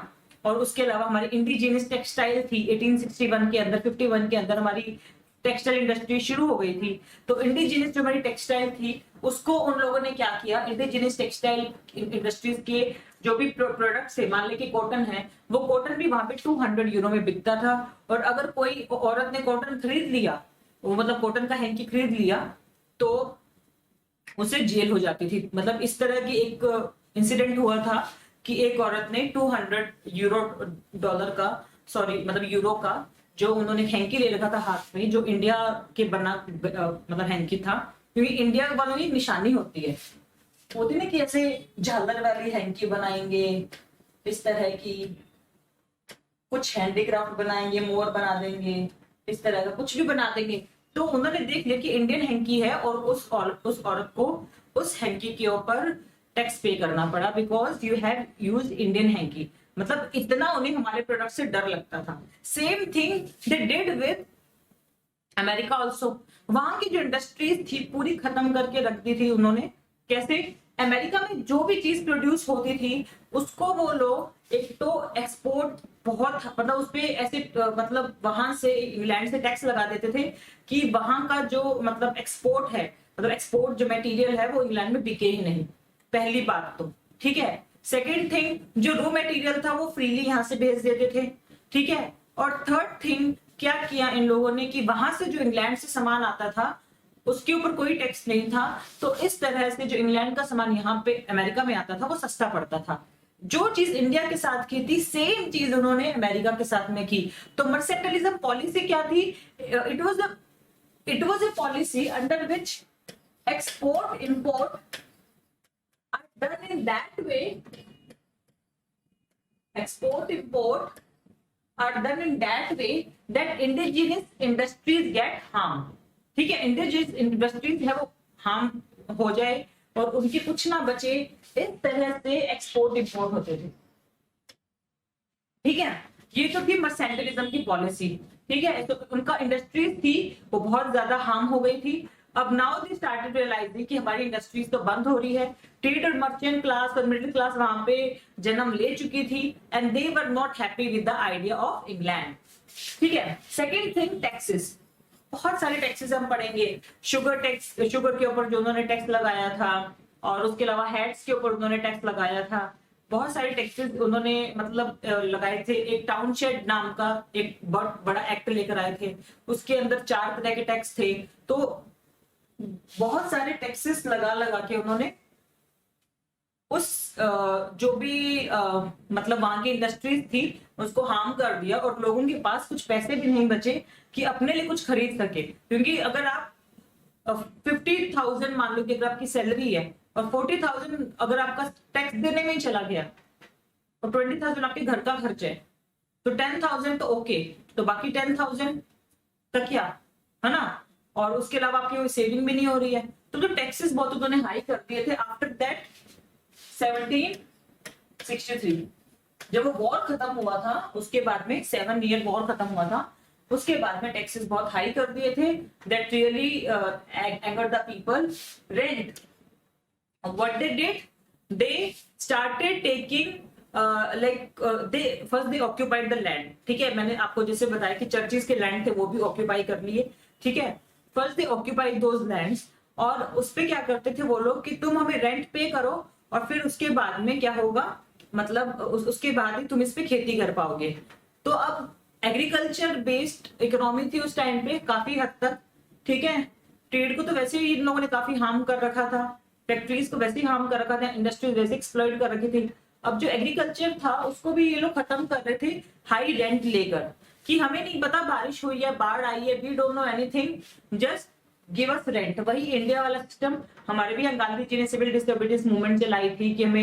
और उसके अलावा हमारी इंडिजीनियस टेक्सटाइल थी 1861 के अंदर, 51 के अंदर हमारी टेक्सटाइल इंडस्ट्री शुरू हो गई थी। तो इंडिजीनियस जो हमारी टेक्सटाइल थी उसको उन लोगों ने क्या किया, इंडिजीनियस टेक्सटाइल इंडस्ट्रीज के जो भी प्रोडक्ट्स है, मान लेके कॉटन है, वो कॉटन भी वहां पे 200 यूरो में बिकता था। और अगर कोई औरत ने कॉटन खरीद लिया, वो मतलब कॉटन का हैंकी खरीद लिया, तो उसे जेल हो जाती थी। मतलब इस तरह की एक इंसिडेंट हुआ था कि एक औरत ने 200 यूरो डॉलर का सॉरी मतलब यूरो का जो उन्होंने हैंकी ले रखा था हाथ में, जो इंडिया के बना मतलब हैंकी था, क्योंकि इंडिया वालों की निशानी होती है ना कि ऐसे झालर वाली हैंकी बनाएंगे, इस तरह की कुछ हैंडीक्राफ्ट बनाएंगे, मोर बना देंगे, इस तरह का कुछ भी बना देंगे। तो उन्होंने देख लिया कि इंडियन हैंकी है और उस औरत को उस हैंकी के ऊपर टैक्स पे करना पड़ा because you have use Indian hanky. मतलब इतना उन्हें हमारे प्रोडक्ट से डर लगता था। Same thing they did with America also. वहां की जो इंडस्ट्रीज थी पूरी खत्म करके रख दी थी उन्होंने। कैसे, अमेरिका में जो भी चीज प्रोड्यूस होती थी उसको वो लोग एक तो एक्सपोर्ट बहुत मतलब उसपे ऐसे मतलब वहां से इंग्लैंड से टैक्स लगा देते थे कि वहां का जो मतलब एक्सपोर्ट है मतलब एक्सपोर्ट जो मटेरियल है वो इंग्लैंड में बिके ही नहीं, पहली बात तो, ठीक है। सेकेंड थिंग, जो रॉ मटेरियल था वो फ्रीली यहाँ से भेज देते थे, ठीक है। और थर्ड थिंग क्या किया इन लोगों ने कि वहां से जो इंग्लैंड से सामान आता था उसके ऊपर कोई टैक्स नहीं था, तो इस तरह से जो इंग्लैंड का सामान यहाँ पे अमेरिका में आता था वो सस्ता पड़ता था। जो चीज इंडिया के साथ की थी सेम चीज उन्होंने अमेरिका के साथ में की। तो मर्सेंटाइलिज्म पॉलिसी क्या थी? It was a policy under which export import are done in that way, export import are done in that way that indigenous industries get harmed, ठीक है। इंडिजिनस इंडस्ट्रीज है वो हार्म हो जाए और उनकी कुछ ना बचे, इस तरह से एक्सपोर्ट इंपोर्ट होते थे, ठीक है। ये तो थी मर्सेंटाइलिज्म की पॉलिसी, ठीक है। तो उनका इंडस्ट्रीज थी वो बहुत ज्यादा हार्म हो गई थी। अब नाउ दे स्टार्टेड रियलाइजिंग कि हमारी इंडस्ट्रीज तो बंद हो रही है। ट्रेड और मर्चेंट क्लास और मिडिल क्लास वहां पे जन्म ले चुकी थी and they were not happy with the idea of England, ठीक है। सेकेंड थिंग, टैक्सेस, बहुत सारे टैक्सेस हम पढ़ेंगे। शुगर टैक्स, शुगर के ऊपर जो उन्होंने टैक्स लगाया था, और उसके अलावा हैट्स के ऊपर उन्होंने टैक्स लगाया था। बहुत सारे टैक्सेस उन्होंने मतलब लगाए थे। एक टाउनशेड नाम का एक बहुत बड़ा एक्ट लेकर आए थे, उसके अंदर 4 तरह के टैक्स थे। तो बहुत सारे टैक्सेस लगा लगा के उन्होंने उस जो भी मतलब वहां की इंडस्ट्रीज थी उसको हार्म कर दिया, और लोगों के पास कुछ पैसे भी नहीं बचे कि अपने लिए कुछ खरीद सके। क्योंकि अगर आप 50,000 मान लो कि अगर आपकी सैलरी है और 40,000 अगर आपका टैक्स देने में ही चला गया और 20,000 आपके घर का खर्च है, तो 10,000 तो ओके, तो बाकी 10,000 का क्या, है ना। और उसके अलावा आपकी कोई सेविंग भी नहीं हो रही है। तो जो टैक्सेस बहुत उन्होंने हाई कर दिए थे। आफ्टर दैट 1763 जब वो वॉर खत्म हुआ था, उसके बाद में 7 ईयर वॉर खत्म हुआ था, उसके बाद में टैक्सेस बहुत हाई कर दिए थे। That really angered the people. Rent, what they did, they started taking first they occupied the land, ठीक है। मैंने आपको जैसे बताया कि चर्चिस के लैंड थे वो भी ऑक्यूपाई कर लिए, ठीक है। First they occupied those lands, और उस पे क्या करते थे वो लोग कि तुम हमें रेंट पे करो और फिर उसके बाद में क्या होगा, मतलब उसके बाद ही तुम इस पे खेती कर पाओगे। तो अब एग्रीकल्चर बेस्ड इकोनॉमी थी उस टाइम पे काफी हद तक, ठीक है। ट्रेड को तो वैसे ही इन लोगों ने काफी हार्म कर रखा था, फैक्ट्रीज को वैसे ही हार्म कर रखा था, इंडस्ट्रीज वैसे एक्सप्लॉइट कर रखी थी। अब जो एग्रीकल्चर था उसको भी ये लोग खत्म कर रहे थे हाई रेंट लेकर, कि हमें नहीं पता बारिश हुई है, बाढ़ आई है, we don't know anything, just give us rent. वही इंडिया वाला सिस्टम हमारे भी गांधी जी ने सिविल डिसोबीडियंस मूवमेंट चलाई थी कि हम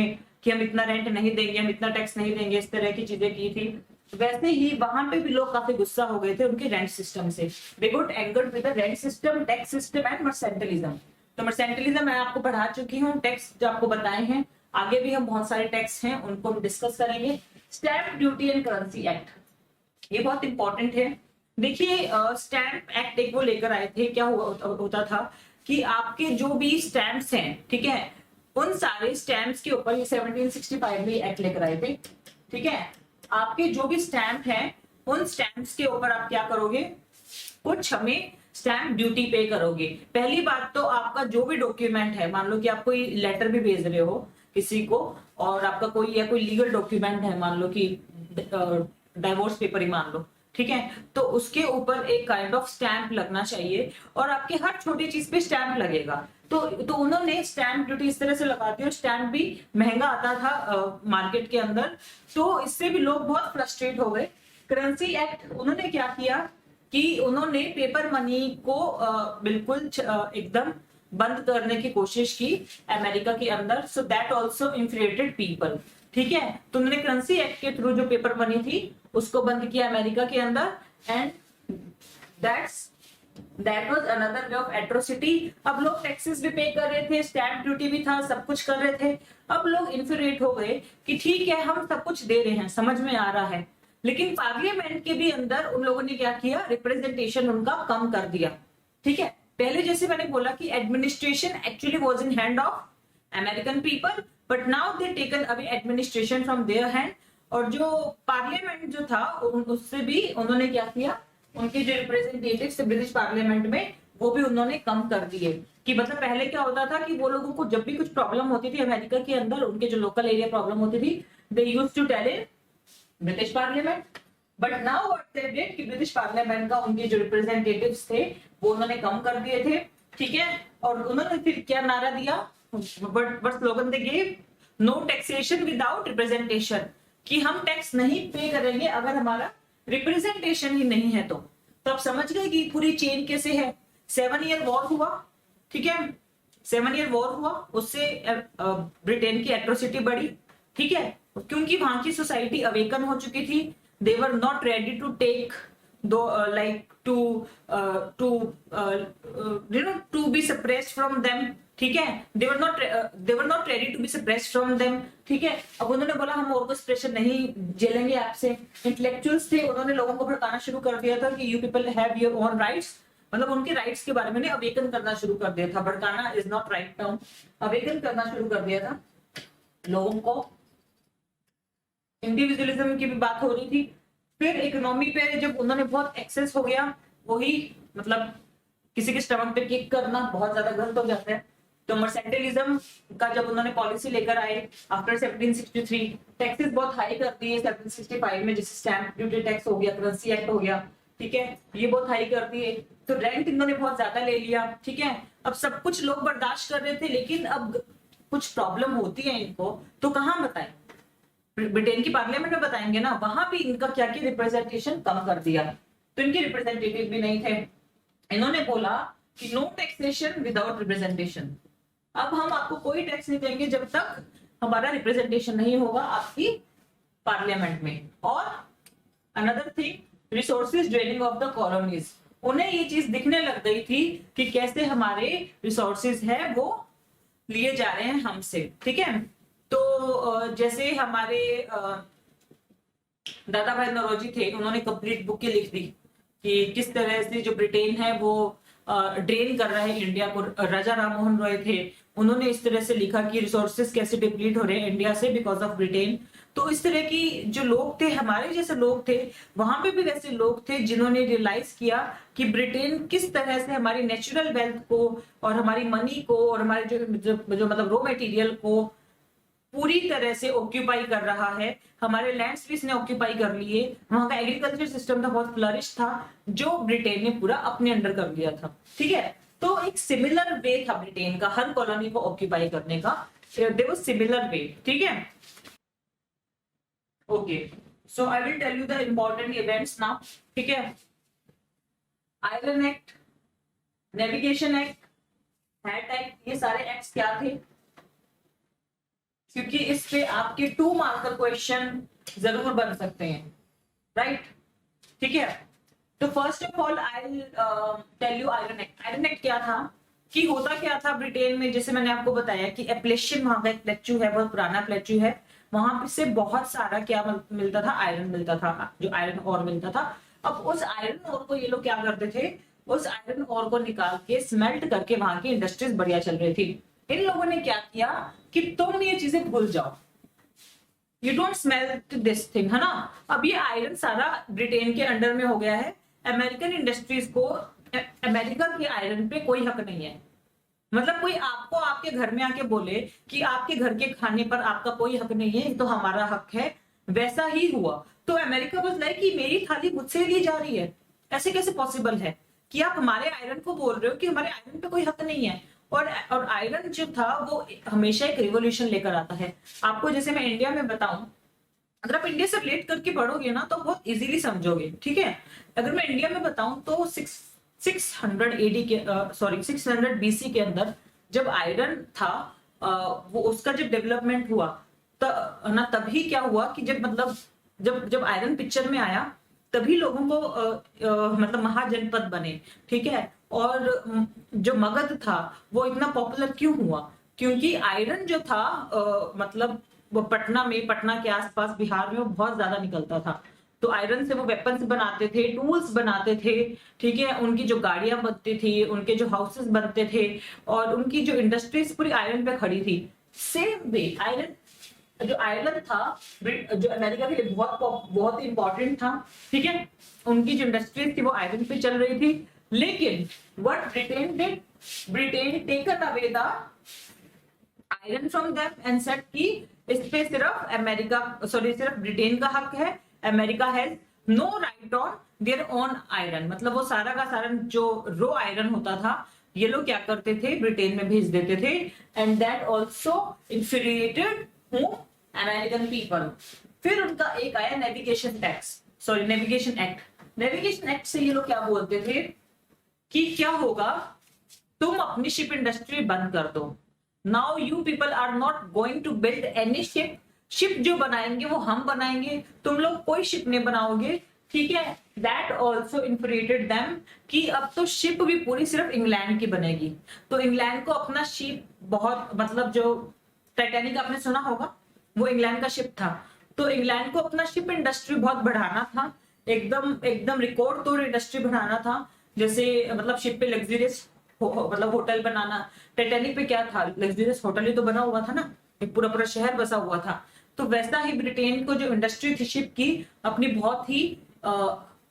इतना रेंट नहीं देंगे, हम इतना टैक्स नहीं देंगे, इस तरह की चीजें की थी। वैसे ही वहां पे भी लोग काफी गुस्सा हो गए थे उनके रेंट सिस्टम से। They got angered with the rent system, tax system and mercantilism. तो मर्सेंटाइलिज्म मैं आपको पढ़ा चुकी हूँ, टैक्स जो आपको बताए हैं, आगे भी हम बहुत सारे टैक्स हैं उनको हम डिस्कस करेंगे। Stamp duty and currency act, ये बहुत इंपॉर्टेंट है। देखिए स्टैंप एक्ट एक वो लेकर आए थे, क्या होता था कि आपके जो भी स्टैंप्स हैं, ठीक है, उन सारे स्टैंप्स के ऊपर, ये 1765 में एक्ट लेकर आए थे, ठीक है। आपके जो भी स्टैंप हैं उन स्टैंप्स के ऊपर आप क्या करोगे, कुछ हमें स्टैंप ड्यूटी पे करोगे। पहली बात तो आपका जो भी डॉक्यूमेंट है, मान लो कि आप कोई लेटर भी भेज रहे हो किसी को, और आपका कोई लीगल डॉक्यूमेंट है, मान लो कि डाइवोर्स पेपर ही मान लो, ठीक है, तो उसके ऊपर एक काइंड ऑफ स्टैंप लगना चाहिए, और आपके हर छोटी चीज पे स्टैंप लगेगा। तो उन्होंने स्टैंप ड्यूटी इस तरह से लगाती है, और स्टैंप भी महंगा आता था मार्केट के अंदर, तो इससे भी लोग बहुत फ्रस्ट्रेट हो गए। करेंसी एक्ट उन्होंने क्या किया कि उन्होंने पेपर मनी को बिल्कुल एकदम बंद करने की कोशिश की अमेरिका के अंदर, so that also inflated people, ठीक है। तो उन्होंने करेंसी एक्ट के थ्रू जो पेपर मनी थी उसको बंद किया अमेरिका के अंदर, and that was another way of atrocity. अब लोग टैक्सेस भी पे कर रहे थे, स्टैंप ड्यूटी भी था, सब कुछ कर रहे थे। अब लोग इन्फ्यूरेट हो गए कि ठीक है हम सब कुछ दे रहे हैं, समझ में आ रहा है, लेकिन पार्लियामेंट के भी अंदर उन लोगों ने क्या किया, रिप्रेजेंटेशन उनका कम कर दिया, ठीक है। पहले जैसे मैंने बोला कि administration actually was in hand of American people, but now they taken away administration from their hand. और जो पार्लियामेंट जो था उससे भी उन्होंने क्या किया, उनके जो रिप्रेजेंटेटिव्स थे ब्रिटिश पार्लियामेंट में, वो भी उन्होंने कम कर दिए। कि मतलब पहले क्या होता था कि वो लोगों को जब भी कुछ प्रॉब्लम होती थी अमेरिका के अंदर, उनके जो लोकल एरिया प्रॉब्लम होती थी, they used to tell in British parliament. But now what they did कि ब्रिटिश पार्लियामेंट का उनके जो रिप्रेजेंटेटिव्स थे वो उन्होंने कम कर दिए थे, ठीक है। और उन्होंने फिर क्या नारा दिया, but slogan they give, no taxation without representation, कि हम टैक्स नहीं पे करेंगे अगर हमारा रिप्रेजेंटेशन ही नहीं है। तो आप समझ गए कि पूरी चेन कैसे है। 7 ईयर वॉर हुआ, ठीक है, 7 ईयर वॉर हुआ, उससे ब्रिटेन की एट्रोसिटी बढ़ी, ठीक है, क्योंकि वहां की सोसाइटी अवेकन हो चुकी थी। They were not ready to take though like to be suppressed from them, ठीक है, they were not ready to be suppressed from them, ठीक है। अब उन्होंने बोला हम और को सप्रेशन नहीं झेलेंगे आपसे। इंटेलेक्चुअल्स थे, उन्होंने लोगों को भड़काना शुरू कर दिया था कि you people have your own rights, मतलब उनके राइट्स के बारे में अवेकन करना शुरू कर दिया था। भड़काना is not right term, awaken करना शुरू कर दिया था लोगों को। इंडिविजुअलिज्म की भी बात हो रही थी। फिर इकोनॉमी पे जब उन्होंने बहुत एक्सेस हो गया, वही मतलब किसी के स्टमक पे किक करना बहुत ज्यादा गलत हो जाता है। तो मर्सेंटिलिज्म का जब उन्होंने पॉलिसी लेकर आए आफ्टर 1763, टैक्सेस बहुत हाई कर दिए 1765 में, जैसे स्टैंप ड्यूटी टैक्स हो गया, करेंसी एक्ट हो गया, ठीक है, ये बहुत हाई कर दिए। तो रेंट इन्होंने बहुत ज्यादा ले लिया, ठीक है। अब सब कुछ लोग बर्दाश्त कर रहे थे, लेकिन अब कुछ प्रॉब्लम होती है इनको तो कहाँ बताएं, ब्रिटेन की पार्लियामेंट में बताएंगे ना, वहां भी इनका क्या क्या रिप्रेजेंटेशन कम कर दिया। तो इनके रिप्रेजेंटेटिव भी नहीं थे। इन्होंने बोला कि नो टैक्सेशन विदाउट रिप्रेजेंटेशन, अब हम आपको कोई टैक्स नहीं देंगे जब तक हमारा रिप्रेजेंटेशन नहीं होगा आपकी पार्लियामेंट में। और another thing, resources draining of the colonies, उन्हें ये चीज दिखने लग गई थी कि कैसे हमारे रिसोर्सेज है वो लिए जा रहे हैं हमसे, ठीक है। तो जैसे हमारे दादा भाई नौरोजी थे, उन्होंने कंप्लीट बुक लिख दी कि किस तरह से जो ब्रिटेन है वो ड्रेन कर रहा है इंडिया को। राजा राम मोहन रॉय थे, उन्होंने इस तरह से लिखा कि रिसोर्सेज कैसे डिप्लीट हो रहे हैं इंडिया से बिकॉज ऑफ ब्रिटेन। तो इस तरह की जो लोग थे, हमारे जैसे लोग थे, वहां पे भी वैसे लोग थे जिन्होंने रियलाइज किया कि ब्रिटेन किस तरह से हमारी नेचुरल वेल्थ को और हमारी मनी को और हमारे जो मतलब रॉ मटेरियल को पूरी तरह से ऑक्यूपाई कर रहा है। हमारे लैंड्स भी इसने ऑक्यूपाई कर लिए। वहां का एग्रीकल्चर सिस्टम था बहुत फ्लरिश था, जो ब्रिटेन ने पूरा अपने अंडर कर लिया था, ठीक है। तो एक सिमिलर वे था ब्रिटेन का हर कॉलोनी को ऑक्यूपाई करने का, देयर वाज सिमिलर वे, ठीक है। Okay, so I will tell you the important events now, ठीक है। Iron act, navigation act, hat act, ये सारे एक्ट्स क्या थे, क्योंकि इस पे आपके 2 मार्कर क्वेश्चन जरूर बन सकते हैं, राइट, ठीक है। तो first of all I will tell you iron act. Iron act क्या था कि होता क्या था ब्रिटेन में, जैसे मैंने आपको बताया कि एप्लेशियन वहां का एक प्लेट्यू है, बहुत पुराना प्लेट्यू है, वहां से बहुत सारा क्या मिलता था, आयरन मिलता था, जो आयरन और मिलता था। अब उस आयरन और को ये लोग क्या करते थे, उस आयरन और को निकाल के स्मेल्ट करके वहां की इंडस्ट्रीज बढ़िया चल रही थी। इन लोगों ने क्या किया कि तुम ये चीजें भूल जाओ, you don't smelt this thing, है ना। अब ये आयरन सारा ब्रिटेन के अंडर में हो गया है, अमेरिकन इंडस्ट्रीज को अमेरिका के आयरन पे कोई हक नहीं है। मतलब कोई आपको आपके घर में आके बोले कि आपके घर के खाने पर आपका कोई हक नहीं है, तो हमारा हक है, वैसा ही हुआ। तो अमेरिका वाज लाइक कि मेरी थाली मुझसे ली जा रही है, ऐसे कैसे पॉसिबल है कि आप हमारे आयरन को बोल रहे हो कि हमारे आयरन पे कोई हक नहीं है। और आयरन जो था वो हमेशा एक रिवोल्यूशन लेकर आता है। आपको जैसे मैं इंडिया में बताऊं, अगर आप इंडिया से रिलेट करके पढ़ोगे ना तो बहुत इजीली समझोगे, ठीक है। अगर मैं इंडिया में बताऊं तो 600 एडी के 600 बीसी के अंदर जब आयरन था, वो उसका जब डेवलपमेंट हुआ ना, तभी क्या हुआ कि जब मतलब जब आयरन पिक्चर में आया तभी लोगों को मतलब महाजनपद बने, ठीक है। और जो मगध था वो इतना पॉपुलर क्यों हुआ, क्योंकि आयरन जो था मतलब वो पटना के आसपास बिहार में वो बहुत ज्यादा निकलता था। तो आयरन से वो वेपन्स बनाते थे, टूल्स बनाते थे, ठीक है, उनकी जो गाड़ियां बनती थी, उनके जो हाउसेस बनते थे, और उनकी जो इंडस्ट्रीज पूरी आयरन पे खड़ी थी। सेम वे आयरन था जो अमेरिका के लिए बहुत ही इंपॉर्टेंट था, ठीक है। उनकी जो इंडस्ट्रीज थी वो आयरन पे चल रही थी। लेकिन what Britain did, Britain taken away the iron from them and said कि इस पे सिर्फ अमेरिका, सॉरी सिर्फ ब्रिटेन का हक है, America has no right on their own iron. मतलब वो सारा का सारा जो रो आयरन होता था ये लोग क्या करते थे, ब्रिटेन में भेज देते थे। And that also infuriated whom, American people. फिर उनका एक आया navigation tax, sorry navigation act. Navigation act से ये लोग क्या बोलते थे कि क्या होगा, तुम अपनी शिप इंडस्ट्री बंद कर दो। Now you people are not going to build any ship, ship जो बनाएंगे वो हम बनाएंगे, तुम लोग कोई शिप नहीं बनाओगे, ठीक है। दैट ऑल्सो इंफ्यूरिएटेड देम कि अब तो शिप भी पूरी सिर्फ इंग्लैंड की बनेगी। तो इंग्लैंड को अपना शिप बहुत, मतलब जो टाइटैनिक आपने सुना होगा वो इंग्लैंड का शिप था, तो इंग्लैंड को अपना शिप इंडस्ट्री बहुत बढ़ाना था, एकदम एकदम रिकॉर्ड तोड़ इंडस्ट्री बढ़ाना था। जैसे मतलब शिप पे लग्जरियस मतलब होटल बनाना, टाइटैनिक पे क्या था, लग्जरियस होटल ही तो बना हुआ था ना, एक पूरा पूरा शहर बसा हुआ था। तो वैसा ही ब्रिटेन को जो इंडस्ट्री थी शिप की अपनी बहुत ही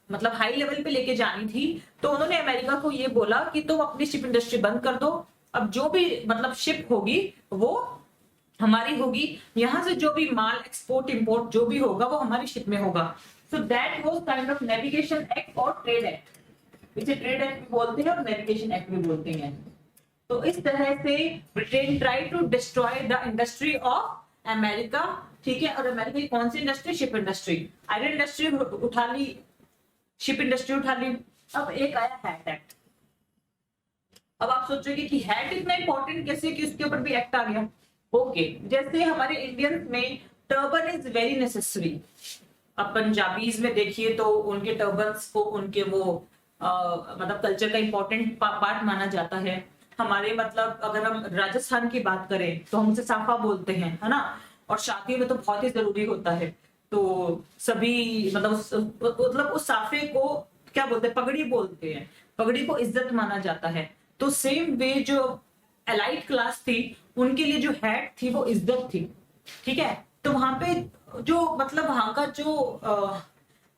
मतलब हाई लेवल पे लेके जानी थी। तो उन्होंने अमेरिका को ये बोला कि तुम अपनी शिप इंडस्ट्री बंद कर दो, अब जो भी मतलब शिप होगी वो हमारी होगी, यहाँ से जो भी माल एक्सपोर्ट इंपोर्ट जो भी होगा वो हमारी शिप में होगा। So that was kind of navigation act और ट्रेड एक्ट, इसे ट्रेड एक्ट भी बोलते हैं और नेविगेशन एक्ट भी बोलते हैं। तो इस तरह से Britain try to destroy the industry of America, ठीक है। और अमेरिका की कौन सी industry, ship industry, iron industry उठा ली, शिप इंडस्ट्री उठा ली। अब एक आया हैट एक्ट। अब आप सोचोगे कि हैट इतना इंपॉर्टेंट कैसे कि उसके ऊपर भी एक्ट आ गया। ओके, जैसे हमारे इंडियंस में टर्बन इज वेरी नेसेसरी। अब पंजाबीज में देखिए तो उनके टर्बन्स को उनके वो मतलब कल्चर का इंपॉर्टेंट पार्ट माना जाता है। हमारे मतलब अगर हम राजस्थान की बात करें तो हम उसे साफा बोलते हैं, है ना, और शादियों में तो बहुत ही जरूरी होता है। तो सभी मतलब उस साफे को क्या बोलते हैं, पगड़ी बोलते हैं, पगड़ी को इज्जत माना जाता है। तो सेम वे जो एलाइट क्लास थी उनके लिए जो हैट थी वो इज्जत थी, ठीक है। तो वहां पे जो मतलब वहां का जो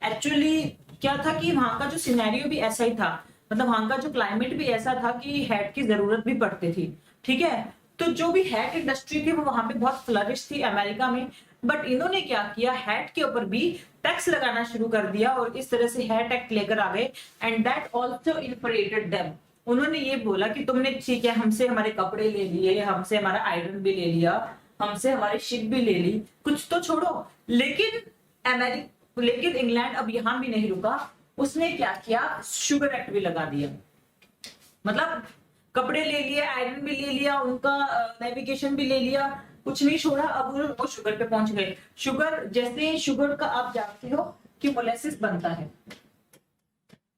एक्चुअली क्या था कि वहां का जो सिनेरियो भी ऐसा ही था, मतलब वहां का जो क्लाइमेट भी ऐसा था कि हैट की जरूरत भी पड़ती थी, ठीक है। तो जो भी हैट इंडस्ट्री थी वो वहां पे बहुत फ्लरिश थी अमेरिका में। बट इन्होंने क्या किया, हैट के ऊपर भी टैक्स लगाना शुरू कर दिया और इस तरह से हैट एक्ट लेकर आ गए। And that also infuriated them. उन्होंने ये बोला कि तुमने ठीक है हमसे हमारे कपड़े ले लिए, हमसे हमारा आयरन भी ले लिया, हमसे हमारी शिप भी ले ली, कुछ तो छोड़ो। लेकिन इंग्लैंड अब यहां भी नहीं रुका, उसने क्या किया, शुगर एक्ट भी लगा दिया। मतलब कपड़े ले लिए, आयरन भी ले लिया, उनका नेविगेशन भी ले लिया, कुछ नहीं छोड़ा। अब वो शुगर पे पहुंच गए। शुगर, जैसे शुगर का आप जानते हो कि मोलेसिस बनता है,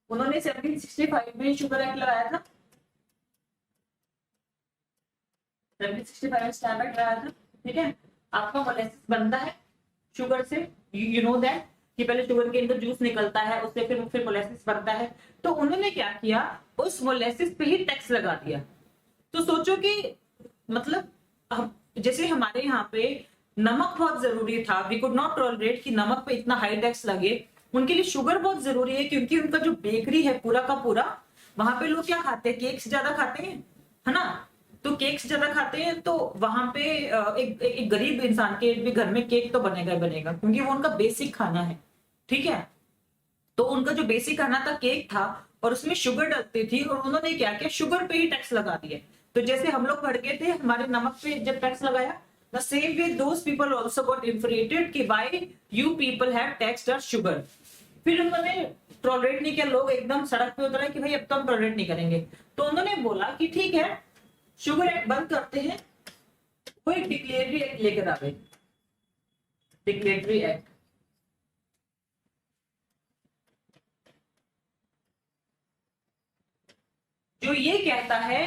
उन्होंने 1765 में शुगर एक्ट लगाया था, 1765 में स्टैम्प एक्ट लगाया था, ठीक है। आपका मोलेसिस बनता है शुगर से, यू नो दैट कि पहले शुगर केन का जूस निकलता है, उससे फिर मोलेसिस बनता है। तो उन्होंने क्या किया, उस मोलेसिस पे ही टैक्स लगा दिया। तो सोचो कि मतलब जैसे हमारे यहाँ पे नमक बहुत जरूरी था, वी कुड नॉट टॉलरेट कि नमक पे इतना हाई टैक्स लगे, उनके लिए शुगर बहुत जरूरी है क्योंकि उनका जो बेकरी है पूरा का पूरा, वहां पे लोग क्या खाते हैं, केक्स ज्यादा खाते हैं, है ना। तो केक्स ज्यादा खाते हैं तो वहां पे एक गरीब इंसान के भी घर में केक तो बनेगा ही बनेगा क्योंकि वो उनका बेसिक खाना है, ठीक है। तो उनका जो बेसिक खाना था केक था और उसमें शुगर डलती थी, और उन्होंने क्या किया, शुगर पे ही टैक्स लगा दिया। तो जैसे हम लोग भड़के थे हमारे नमक पे जब टैक्स लगाया, the same way those people also got infuriated कि why you people have taxed our sugar। फिर उन्होंने टॉलरेट नहीं किया, लोग एकदम सड़क पे उतरे कि भाई अब तो हम टॉलरेट नहीं करेंगे। तो उन्होंने बोला कि ठीक है शुगर एक्ट बंद करते हैं, वो एक डिक्लेयरी एक्ट लेकर आ गए, डिक्लेयरी एक्ट। जो ये कहता है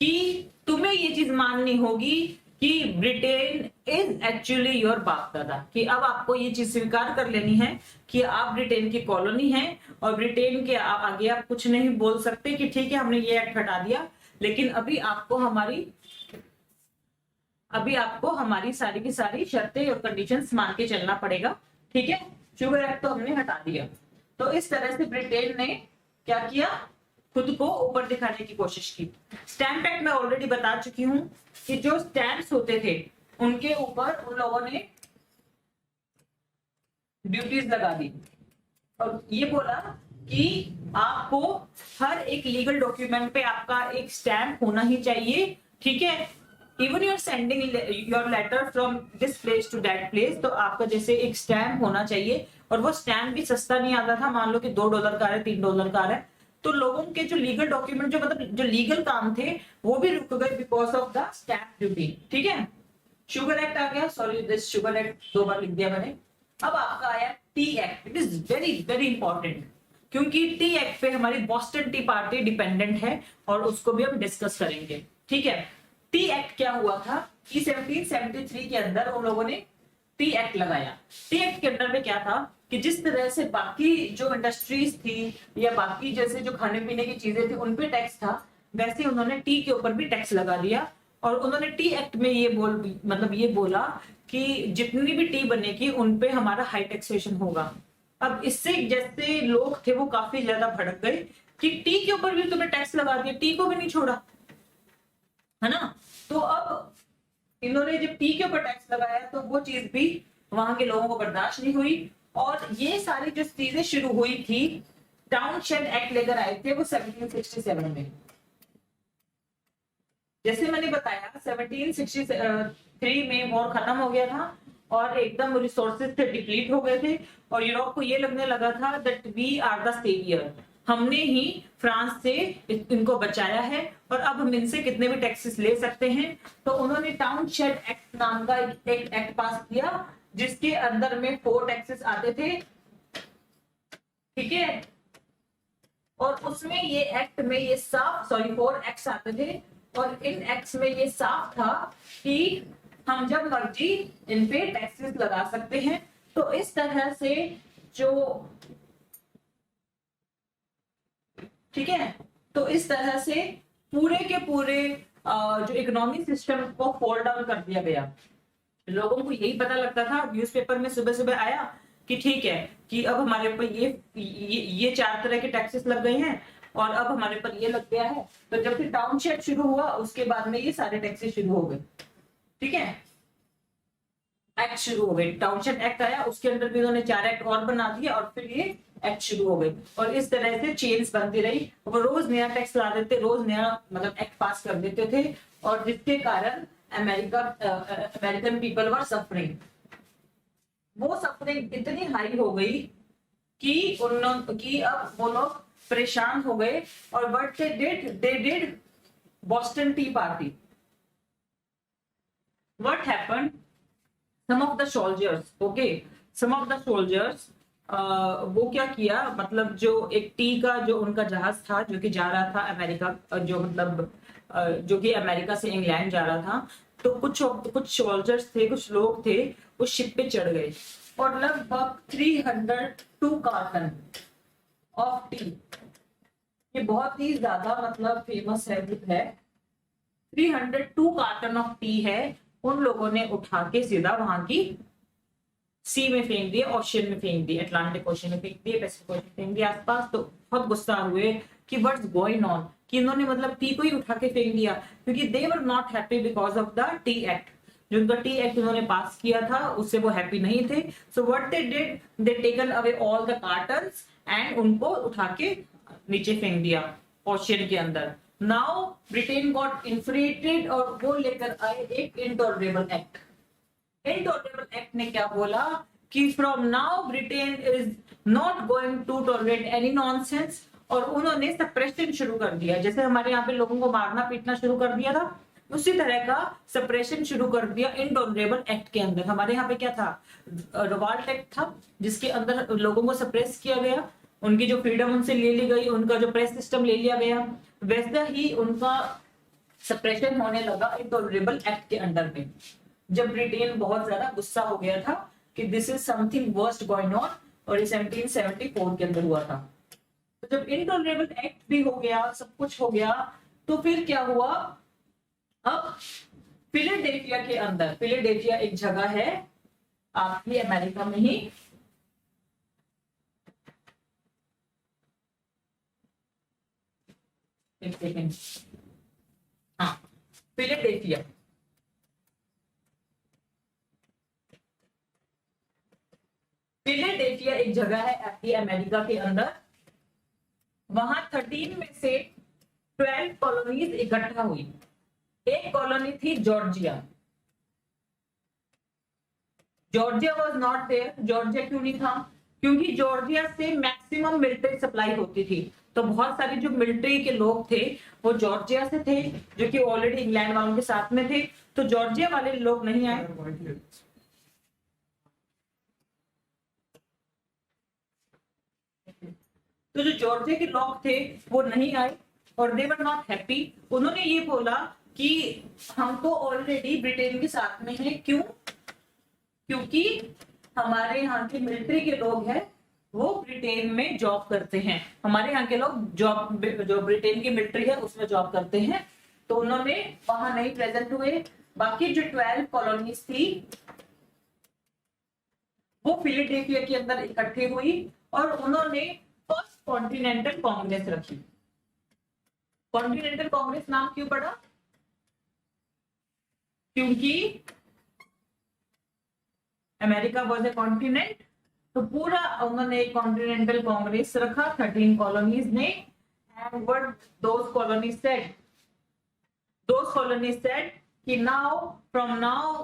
कि तुम्हें ये चीज माननी होगी कि ब्रिटेन इज एक्चुअली योर बाप दादा, कि अब आपको ये चीज स्वीकार कर लेनी है कि आप ब्रिटेन की कॉलोनी हैं और ब्रिटेन के आगे आप कुछ नहीं बोल सकते कि ठीक है हमने ये एक्ट हटा दिया, लेकिन अभी आपको हमारी सारी की सारी शर्तें और कंडीशंस मान के चलना पड़ेगा, ठीक है। शुगर एक्ट तो हमने हटा दिया। तो इस तरह से ब्रिटेन ने क्या किया, खुद को ऊपर दिखाने की कोशिश की। स्टैम्प एक्ट में ऑलरेडी बता चुकी हूं कि जो स्टैम्प्स होते थे उनके ऊपर उन लोगों ने ड्यूटीज लगा दी और ये बोला कि आपको हर एक लीगल डॉक्यूमेंट पे आपका एक स्टैम्प होना ही चाहिए, ठीक है। Even you are sending your letter from this place to that place, तो आपका जैसे एक स्टैम्प होना चाहिए। और वो स्टैम्प भी सस्ता नहीं आता था, मान लो कि $2 का है, $3 का है। तो लोगों के जो लीगल डॉक्यूमेंट, जो मतलब जो लीगल काम थे, वो भी रुक गए because of the stamp duty, ठीक है। शुगर एक्ट आ गया, सॉरी दिस शुगर एक्ट 2 बार लिख दिया मैंने। अब आपका आया T act. It is very very important, क्योंकि टी एक्ट पे हमारी बॉस्टन टी पार्टी डिपेंडेंट है और उसको भी हम डिस्कस करेंगे, ठीक है। टी एक्ट क्या हुआ था कि 1773 के अंदर उन लोगों ने टी एक्ट लगाया। टी एक्ट के अंदर में क्या था कि जिस तरह से बाकी जो इंडस्ट्रीज थी या बाकी जैसे जो खाने पीने की चीजें थी उन पे टैक्स था, वैसे उन्होंने टी के ऊपर भी टैक्स लगा दिया। और उन्होंने टी एक्ट में ये बोला कि जितनी भी टी बनेगी उन पे हमारा हाई टैक्सेशन होगा। अब इससे जैसे लोग थे वो काफी ज्यादा भड़क गए कि टी के ऊपर भी तुमने टैक्स लगा दिया, टी को भी नहीं छोड़ा, है ना। तो अब इन्होंने जब टी के ऊपर टैक्स लगाया तो वो चीज भी वहां के लोगों को बर्दाश्त नहीं हुई। और ये सारी जो चीजें शुरू हुई थी, टाउनशेड एक्ट लेकर आए थे वो 1767 में। जैसे मैंने बताया 1763 में वॉर खत्म हो गया था और एकदम रिसोर्सेज थे डिप्लीट हो गए थे और यूरोप को ये लगने लगा था that we are the saviour, हमने ही फ्रांस से इनको बचाया है और अब हम इनसे कितने भी टैक्सेस ले सकते हैं। तो उन्होंने टाउनशेड एक्ट नाम का एक एक्ट पास किया जिसके अंदर में 4 टैक्सेस आते थे, ठीक है। और उसमें ये एक्ट में ये साफ 4 एक्ट्स आते थे और इन एक्ट्स में ये साफ था कि हम जब मर्जी इन पे टैक्सेस लगा सकते हैं। तो इस तरह से जो, ठीक है, तो इस तरह से पूरे के पूरे जो इकोनॉमिक सिस्टम को फॉल डाउन कर दिया गया। लोगों को यही पता लगता था न्यूज़पेपर में सुबह सुबह आया कि ठीक है कि अब हमारे ऊपर ये 4 तरह के टैक्सेस लग गए हैं और अब हमारे ऊपर ये लग गया है। तो जब फिर टाउनशेड शुरू हुआ उसके बाद में ये सारे टैक्सेस शुरू हो गए, ठीक है। एक्ट शुरू हो गए, टाउनशेड एक्ट आया, उसके अंदर भी उन्होंने 4 एक्ट और बना दिए और फिर ये एक्ट शुरू हो गए। और इस तरह से चेन्स बनती रही, वो रोज नया टैक्स ला देते, रोज नया मतलब एक्ट पास कर देते थे और जिसके कारण अमेरिकन पीपल वर सफरिंग। वो सफरिंग इतनी हाई हो गई कि अब वो लोग परेशान हो गए और what they did Boston T party. What happened, some of the soldiers, okay, some of the soldiers वो क्या किया, मतलब जो एक टी का जो उनका जहाज था जो कि जा रहा था अमेरिका, जो मतलब जो कि अमेरिका से इंग्लैंड जा रहा था, तो कुछ सोल्जर्स थे, कुछ लोग थे, उस शिप पे चढ़ गए और लगभग 302 कार्टन ऑफ टी, ये बहुत ही ज्यादा मतलब फेमस है 302 कार्टन ऑफ टी है, उन लोगों ने उठा के सीधा वहां की सी में फेंक दिए, ओशियन में फेंक दिए, अटलांटिक ओशियन में फेंक दिए, पैसिफिक ओशियन में फेंक दिए आसपास। तो बहुत गुस्सा हुए कि व्हाट्स गोइंग ऑन, कि इन्होंने मतलब टी को ही उठा के फेंक दिया, क्योंकि they were not happy because of the tea act. जो उनका टी एक्ट उन्होंने पास किया था उससे वो हैप्पी नहीं थे। So what they did, they taken away all the cottons and उनको उठा के नीचे फेंक दिया ओशियन के अंदर। नाउ ब्रिटेन गॉट इन्फ्रेटेड और वो लेकर आए एक इंटॉलरेबल एक्ट। इंटॉलरेबल एक्ट ने क्या बोला कि from now Britain is not going to tolerate any nonsense, और उन्होंने सप्रेशन शुरू कर दिया। जैसे हमारे यहाँ पे लोगों को मारना पीटना शुरू कर दिया था, उसी तरह का सप्रेशन शुरू कर दिया इंटॉलरेबल एक्ट के अंदर। हमारे यहाँ पे क्या था, रिवॉल्ट एक्ट था जिसके अंदर लोगों को सप्रेस किया गया, उनकी जो फ्रीडम उनसे ले ली गई, उनका जो प्रेस सिस्टम ले लिया गया, वैसा ही उनका सप्रेशन होने लगा इंटॉलरेबल एक्ट के अंडर में। जब ब्रिटेन बहुत ज्यादा गुस्सा हो गया था कि this is something worst going on, और ये 1774 के अंदर हुआ था। तो जब इंटॉलरेबल एक्ट भी हो गया, सब कुछ हो गया, तो फिर क्या हुआ, अब फिलाडेल्फिया के अंदर, फिलाडेल्फिया एक जगह है आपकी अमेरिका में ही, एक सेकेंड, हाँ, फिलाडेल्फिया। फिलाडेल्फिया एक जगह है अमेरिका के अंदर। वहां 13 में से 12 कॉलोनीज इकट्ठा हुई। एक कॉलोनी थी Georgia. Georgia was not there. Georgia क्यों नहीं था? क्योंकि जॉर्जिया से मैक्सिमम मिलिट्री सप्लाई होती थी। तो बहुत सारे जो मिलिट्री के लोग थे वो जॉर्जिया से थे, जो कि ऑलरेडी इंग्लैंड वालों के साथ में थे। तो जॉर्जिया वाले लोग नहीं आए। तो जो जॉर्जिया के लोग थे वो नहीं आए और दे वर नॉट हैप्पी। उन्होंने ये बोला कि हम तो ऑलरेडी ब्रिटेन के साथ में हैं। क्यों? क्योंकि हमारे यहाँ के मिलिट्री के लोग हैं वो ब्रिटेन में जॉब करते हैं। हमारे यहाँ के लोग जॉब, जो ब्रिटेन की मिलिट्री है उसमें जॉब करते हैं। तो उन्होंने वहां नहीं प्रेजेंट हुए। बाकी जो 12 कॉलोनीज थी वो फिलाडेल्फिया के अंदर इकट्ठी हुई और उन्होंने फर्स्ट कॉन्टिनेंटल कांग्रेस रखी। कॉन्टिनेंटल कांग्रेस नाम क्यों पड़ा? क्योंकि अमेरिका वॉज ए कॉन्टिनेंट। तो पूरा उन्होंने एक कॉन्टिनेंटल कांग्रेस रखा 13 कॉलोनीज ने। And what those colonies said? Those colonies said कि नाउ फ्रॉम नाउ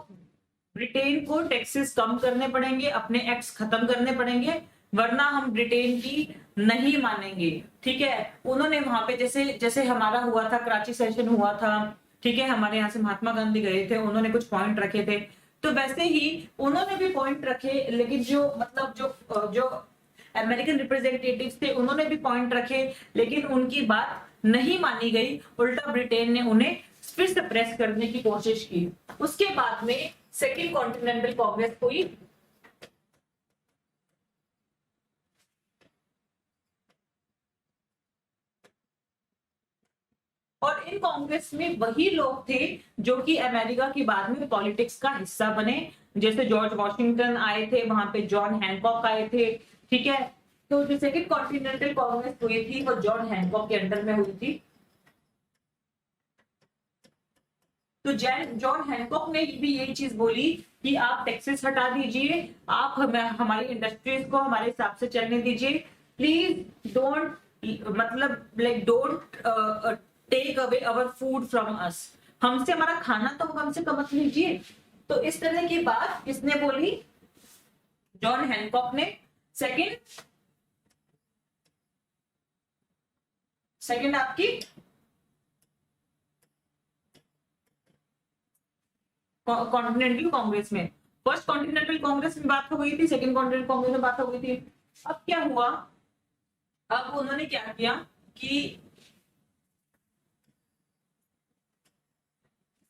ब्रिटेन को टैक्सेस कम करने पड़ेंगे, अपने एक्ट्स खत्म करने पड़ेंगे, वरना हम ब्रिटेन की नहीं मानेंगे। ठीक है, उन्होंने वहां पे जैसे जैसे हमारा हुआ था, कराची सेशन हुआ था, ठीक है, हमारे यहाँ से महात्मा गांधी गए थे, उन्होंने कुछ पॉइंट रखे थे। तो वैसे ही उन्होंने भी पॉइंट रखे, लेकिन जो मतलब जो अमेरिकन रिप्रेजेंटेटिव्स थे उन्होंने भी पॉइंट रखे, लेकिन उनकी बात नहीं मानी गई। उल्टा ब्रिटेन ने उन्हें फिर से प्रेस करने की कोशिश की। उसके बाद में सेकेंड कॉन्टिनेंटल कांग्रेस हुई। और इन कांग्रेस में वही लोग थे जो कि अमेरिका की बाद में पॉलिटिक्स का हिस्सा बने। जैसे जॉर्ज वॉशिंगटन आए थे, वहां पे जॉन हैनकॉक आए थे। ठीक है, तो जो सेकेंड कॉन्टिनेंटल कांग्रेस हुई थी वो जॉन हैनकॉक के अंडर में हुई थी। तो जॉन हैनकॉक ने भी यही चीज बोली कि आप टैक्सेस हटा दीजिए, आप हमारी इंडस्ट्रीज को हमारे हिसाब से चलने दीजिए, प्लीज डोंट मतलब like don't take away our food from us. हमसे हमारा खाना तो कम से कम मत लीजिए। तो इस तरह की बात किसने बोली? जॉन हैनकॉक ने। सेकंड आपकी कॉन्टिनेंटल कांग्रेस में। फर्स्ट कॉन्टिनेंटल कांग्रेस में बात हो गई थी, सेकंड कॉन्टिनेंटल कांग्रेस में बात हो गई थी। अब क्या हुआ? अब उन्होंने क्या किया कि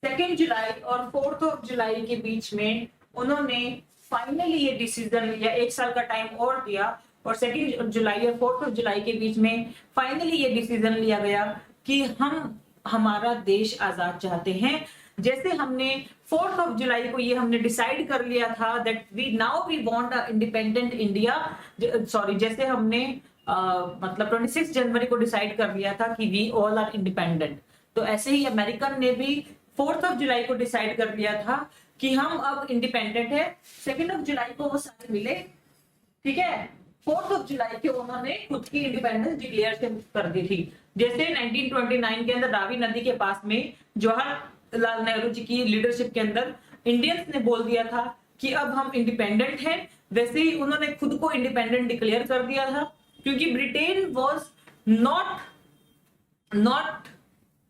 2 जुलाई और 4 जुलाई के बीच में उन्होंने फाइनली ये डिसीजन लिया। 1 साल का टाइम और दिया और 2 जुलाई और 4 जुलाई के बीच में फाइनली ये डिसीजन लिया गया कि हम हमारा देश आजाद चाहते हैं। जैसे हमने 4 जुलाई को ये हमने डिसाइड कर लिया था that we want a independent India. Sorry, जैसे हमने मतलब 26 जनवरी को डिसाइड कर लिया था कि वी ऑल आर इंडिपेंडेंट, तो ऐसे ही अमेरिकन ने भी 4 जुलाई को डिसाइड कर लिया था कि हम अब इंडिपेंडेंट है। 2 जुलाई को वो सारे मिले। ठीक है, 4 जुलाई को उन्होंने खुद की इंडिपेंडेंस डिक्लेयर कर दी थी। जैसे 1929 के अंदर रावी नदी के पास में जवाहरलाल नेहरू जी की लीडरशिप के अंदर इंडियंस ने बोल दिया था कि अब हम इंडिपेंडेंट हैं, वैसे ही उन्होंने खुद को इंडिपेंडेंट डिक्लेयर कर दिया था। क्योंकि Britain was not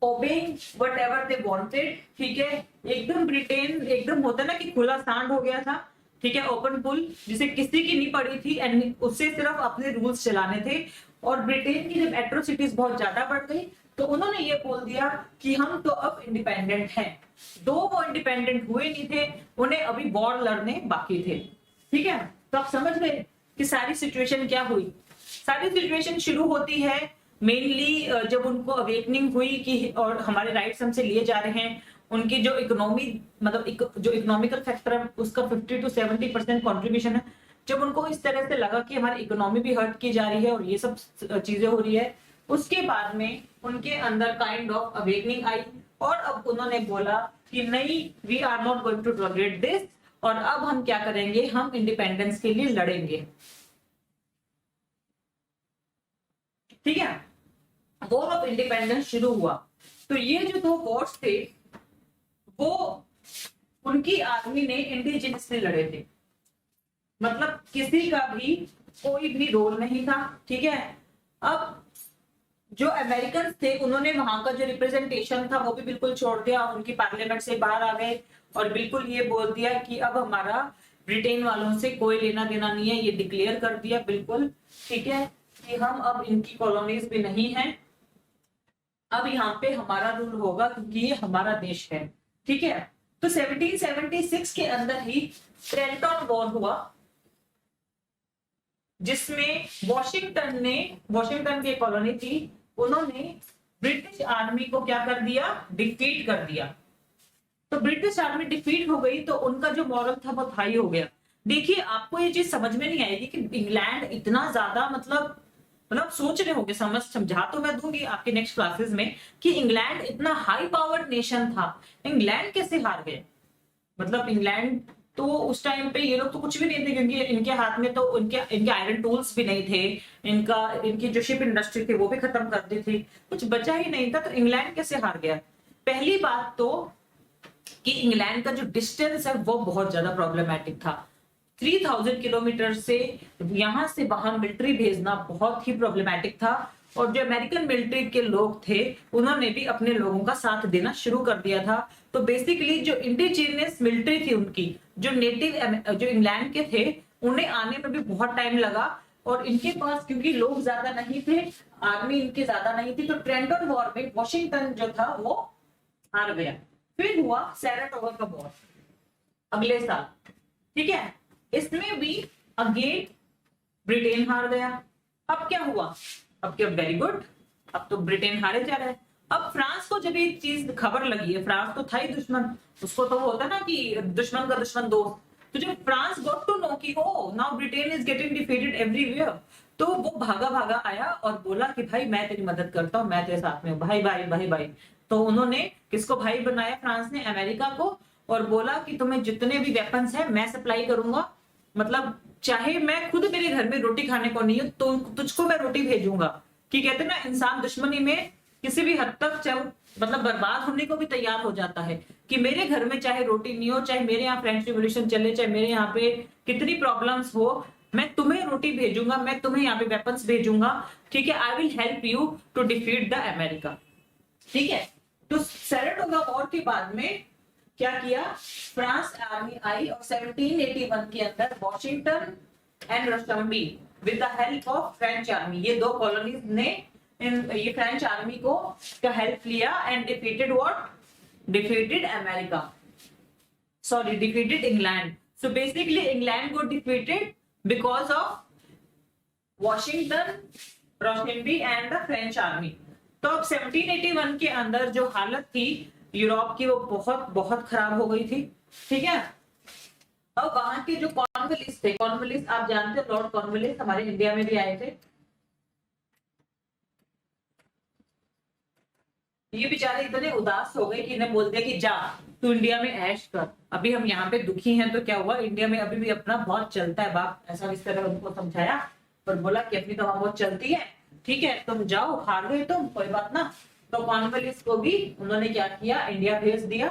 obeying whatever they wanted. ठीक है, एकदम ब्रिटेन एकदम होता है ना कि खुला सांड हो गया था। ठीक है, ओपन पुल, जिसे किसी की नहीं पड़ी थी एंड उससे सिर्फ अपने रूल्स चलाने थे। और ब्रिटेन की जब एट्रोसिटीज बहुत ज्यादा बढ़ गई तो उन्होंने ये बोल दिया कि हम तो अब इंडिपेंडेंट हैं। दो वो इंडिपेंडेंट हुए नहीं थे, उन्हें अभी वॉर लड़ने बाकी थे। ठीक है, तो आप समझ गए कि सारी सिचुएशन क्या हुई। सारी सिचुएशन शुरू होती है मेनली जब उनको अवेकनिंग हुई कि और हमारे राइट्स हमसे लिए जा रहे हैं। उनकी जो इकोनॉमी मतलब जो इकोनॉमिकल फैक्टर है उसका 50 to 70% कॉन्ट्रीब्यूशन है। जब उनको इस तरह से लगा कि हमारी इकोनॉमी भी हर्ट की जा रही है और ये सब चीजें हो रही है, उसके बाद में उनके अंदर काइंड ऑफ अवेकनिंग आई और अब उन्होंने बोला कि नहीं, we are not going to tolerate this, और अब हम क्या करेंगे, हम इंडिपेंडेंस के लिए लड़ेंगे। ठीक है, वॉर ऑफ इंडिपेंडेंस शुरू हुआ। तो ये जो दो वॉर्स थे वो उनकी आर्मी ने इंडिजिनसली लड़े थे, मतलब किसी का भी कोई भी रोल नहीं था। ठीक है, अब जो अमेरिकन थे उन्होंने वहां का जो रिप्रेजेंटेशन था वो भी बिल्कुल छोड़ दिया, उनकी पार्लियामेंट से बाहर आ गए और बिल्कुल ये बोल दिया कि अब हमारा ब्रिटेन वालों से कोई लेना देना नहीं है, ये डिक्लेयर कर दिया बिल्कुल। ठीक है, कि हम अब इनकी कॉलोनीज भी नहीं है, अब यहाँ पे हमारा रूल होगा क्योंकि ये हमारा देश है। ठीक है, तो 1776 के अंदर ही ट्रेंटन वॉर हुआ, जिसमें वॉशिंगटन की कॉलोनी थी, उन्होंने ब्रिटिश आर्मी को क्या कर दिया, डिफीट कर दिया। तो ब्रिटिश आर्मी डिफीट हो गई तो उनका जो मॉरल था बहुत हाई हो गया। देखिए, आपको ये चीज समझ में नहीं आएगी कि इंग्लैंड इतना ज्यादा मतलब सोच रहे होंगे, समझा तो मैं दूंगी आपके नेक्स्ट क्लासेस में कि इंग्लैंड इतना हाई पावर्ड नेशन था, इंग्लैंड कैसे हार गए। मतलब इंग्लैंड तो उस टाइम पे ये लोग तो कुछ भी नहीं थे, क्योंकि इनके हाथ में तो इनके आयरन टूल्स भी नहीं थे, इनकी जो शिप इंडस्ट्री थी वो भी खत्म कर दी थी, कुछ बचा ही नहीं था। तो इंग्लैंड कैसे हार गया। पहली बात तो कि इंग्लैंड का जो डिस्टेंस है वो बहुत ज्यादा प्रॉब्लमैटिक था। 3000 किलोमीटर से यहां से वहां मिलिट्री भेजना बहुत ही प्रॉब्लमैटिक था, और जो अमेरिकन मिलिट्री के लोग थे उन्होंने भी अपने लोगों का साथ देना शुरू कर दिया था। तो बेसिकली जो इंडिजिनियस मिलिट्री थी उनकी, जो नेटिव जो इंग्लैंड के थे, उन्हें आने में भी बहुत टाइम लगा, और इनके पास क्योंकि लोग ज्यादा नहीं थे, आर्मी इनकी ज्यादा नहीं थी, तो ट्रेंटन वॉर में वॉशिंगटन जो था वो हार गया। फिर हुआ सैराटोगा का वॉर अगले साल। ठीक है, इसमें भी अगेन ब्रिटेन हार गया। अब क्या हुआ, अब क्या, वेरी गुड, अब तो ब्रिटेन हारे जा रहा है। अब फ्रांस को जब ये चीज खबर लगी है, फ्रांस तो था ही दुश्मन, उसको तो वो होता ना कि दुश्मन का दुश्मन दोस्त, तो जब फ्रांस गॉट टू नो कि oh now Britain is getting defeated everywhere, तो वो भागा भागा आया और बोला कि भाई मैं तेरी मदद करता हूँ, मैं तेरे साथ में हूँ, भाई भाई भाई भाई। तो उन्होंने किसको भाई बनाया, फ्रांस ने अमेरिका को, और बोला कि तुम्हें जितने भी वेपन्स है मैं सप्लाई करूंगा, मतलब चाहे मैं खुद मेरे घर में रोटी खाने को नहीं हो तो तुझको मैं रोटी भेजूंगा। कि कहते ना, इंसान दुश्मनी में किसी भी हद तक चाहे मतलब बर्बाद होने को भी तैयार हो जाता है, कि मेरे घर में चाहे रोटी नहीं हो, चाहे मेरे यहाँ फ्रेंच रिवॉल्यूशन चले, चाहे मेरे यहाँ पे कितनी प्रॉब्लम्स हो, मैं तुम्हें रोटी भेजूंगा, मैं तुम्हें यहाँ पे वेपन्स भेजूंगा। ठीक है, I will help you to defeat the America. ठीक है, तो सैराटोगा वॉर के बाद में क्या किया, फ्रांस आर्मी आई और 1781 के अंदर Washington and Rochambeau with the help of French army, ये दो कॉलोनीज ने ये फ्रेंच आर्मी को का हेल्प लिया and defeated what, defeated America, sorry defeated England. So basically England को defeated because of Washington, Rochambeau and the French army. तो अब 1781 के अंदर जो हालत थी यूरोप की वो बहुत बहुत खराब हो गई थी। ठीक है, अब वहां के जो कॉर्नवालिस थे, कॉर्नवालिस आप जानते हो, लॉर्ड कॉर्नवालिस हमारे इंडिया में भी आए थे। ये बेचारे इतने उदास हो गए कि इन्हें बोल दिया कि जा तू इंडिया में ऐश कर, अभी हम यहाँ पे दुखी हैं। तो क्या हुआ, इंडिया में अभी भी अपना बहुत चलता है बाप, ऐसा इस तरह उनको समझाया और बोला कि अपनी तो वहां बहुत चलती है, ठीक है तुम जाओ, हार गए तुम, कोई बात ना। तो कॉर्नवालिस को भी उन्होंने क्या किया, इंडिया भेज दिया।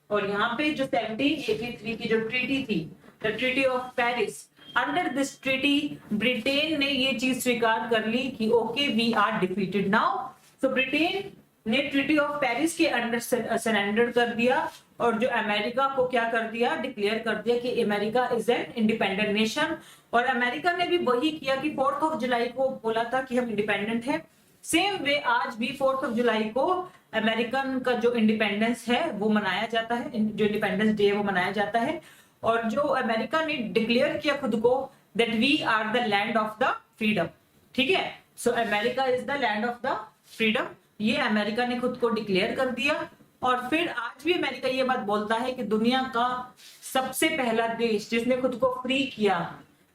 और यहाँ पे जो 1783 की जो ट्रीटी थी, the treaty of Paris, under this treaty Britain ने ये चीज स्वीकार कर ली कि okay we are defeated now. So Britain ने ट्रीटी ऑफ पेरिस के अंडर सरेंडर कर दिया, और जो अमेरिका को क्या कर दिया, डिक्लेयर कर दिया कि America is an independent nation. और अमेरिका ने भी वही किया कि 4th ऑफ जुलाई को बोला था कि हम इंडिपेंडेंट है। सेम वे आज भी 4th ऑफ जुलाई को अमेरिकन का जो इंडिपेंडेंस है वो मनाया जाता है, जो इंडिपेंडेंस डे वो मनाया जाता है। और जो अमेरिका ने डिक्लेयर किया खुद को that we are the land of the freedom. ठीक है, so America is the land of the freedom, ये अमेरिका ने खुद को डिक्लेयर कर दिया। और फिर आज भी अमेरिका ये बात बोलता है कि दुनिया का सबसे पहला देश जिसने खुद को फ्री किया,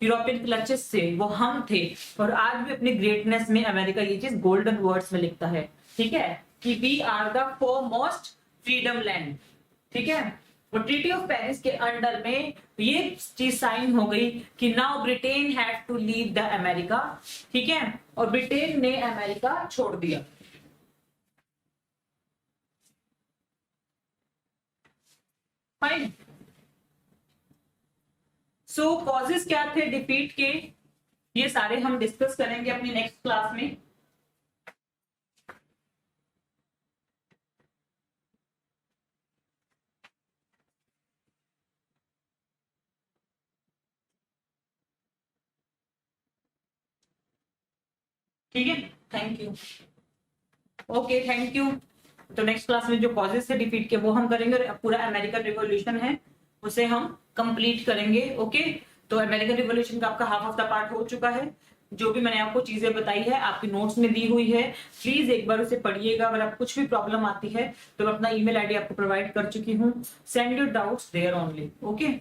यूरोपियन क्लचेस से, वो हम थे, और आज भी अपनी ग्रेटनेस में अमेरिका ये चीज गोल्डन वर्ड्स में लिखता है, ठीक है, कि we are the foremost freedom land, ठीक है। और ट्रीटी ऑफ पेरिस के अंडर में ये चीज साइन हो गई कि now Britain had to leave the America, ठीक है, और ब्रिटेन ने अमेरिका छोड़ दिया। फाइन। सो कॉजेस क्या थे डिफीट के, ये सारे हम डिस्कस करेंगे अपनी नेक्स्ट क्लास में। ठीक है, thank you. Okay, thank you. तो नेक्स्ट क्लास में जो कॉजेस थे डिफीट के वो हम करेंगे, और पूरा अमेरिकन रिवॉल्यूशन है उसे हम कंप्लीट करेंगे। ओके, तो अमेरिकन रिवॉल्यूशन का आपका हाफ ऑफ द पार्ट हो चुका है। जो भी मैंने आपको चीजें बताई है आपकी नोट्स में दी हुई है, प्लीज एक बार उसे पढ़िएगा। अगर आपको कुछ भी प्रॉब्लम आती है तो मैं अपना ईमेल आईडी आपको प्रोवाइड कर चुकी हूँ, send your doubts there only. Okay.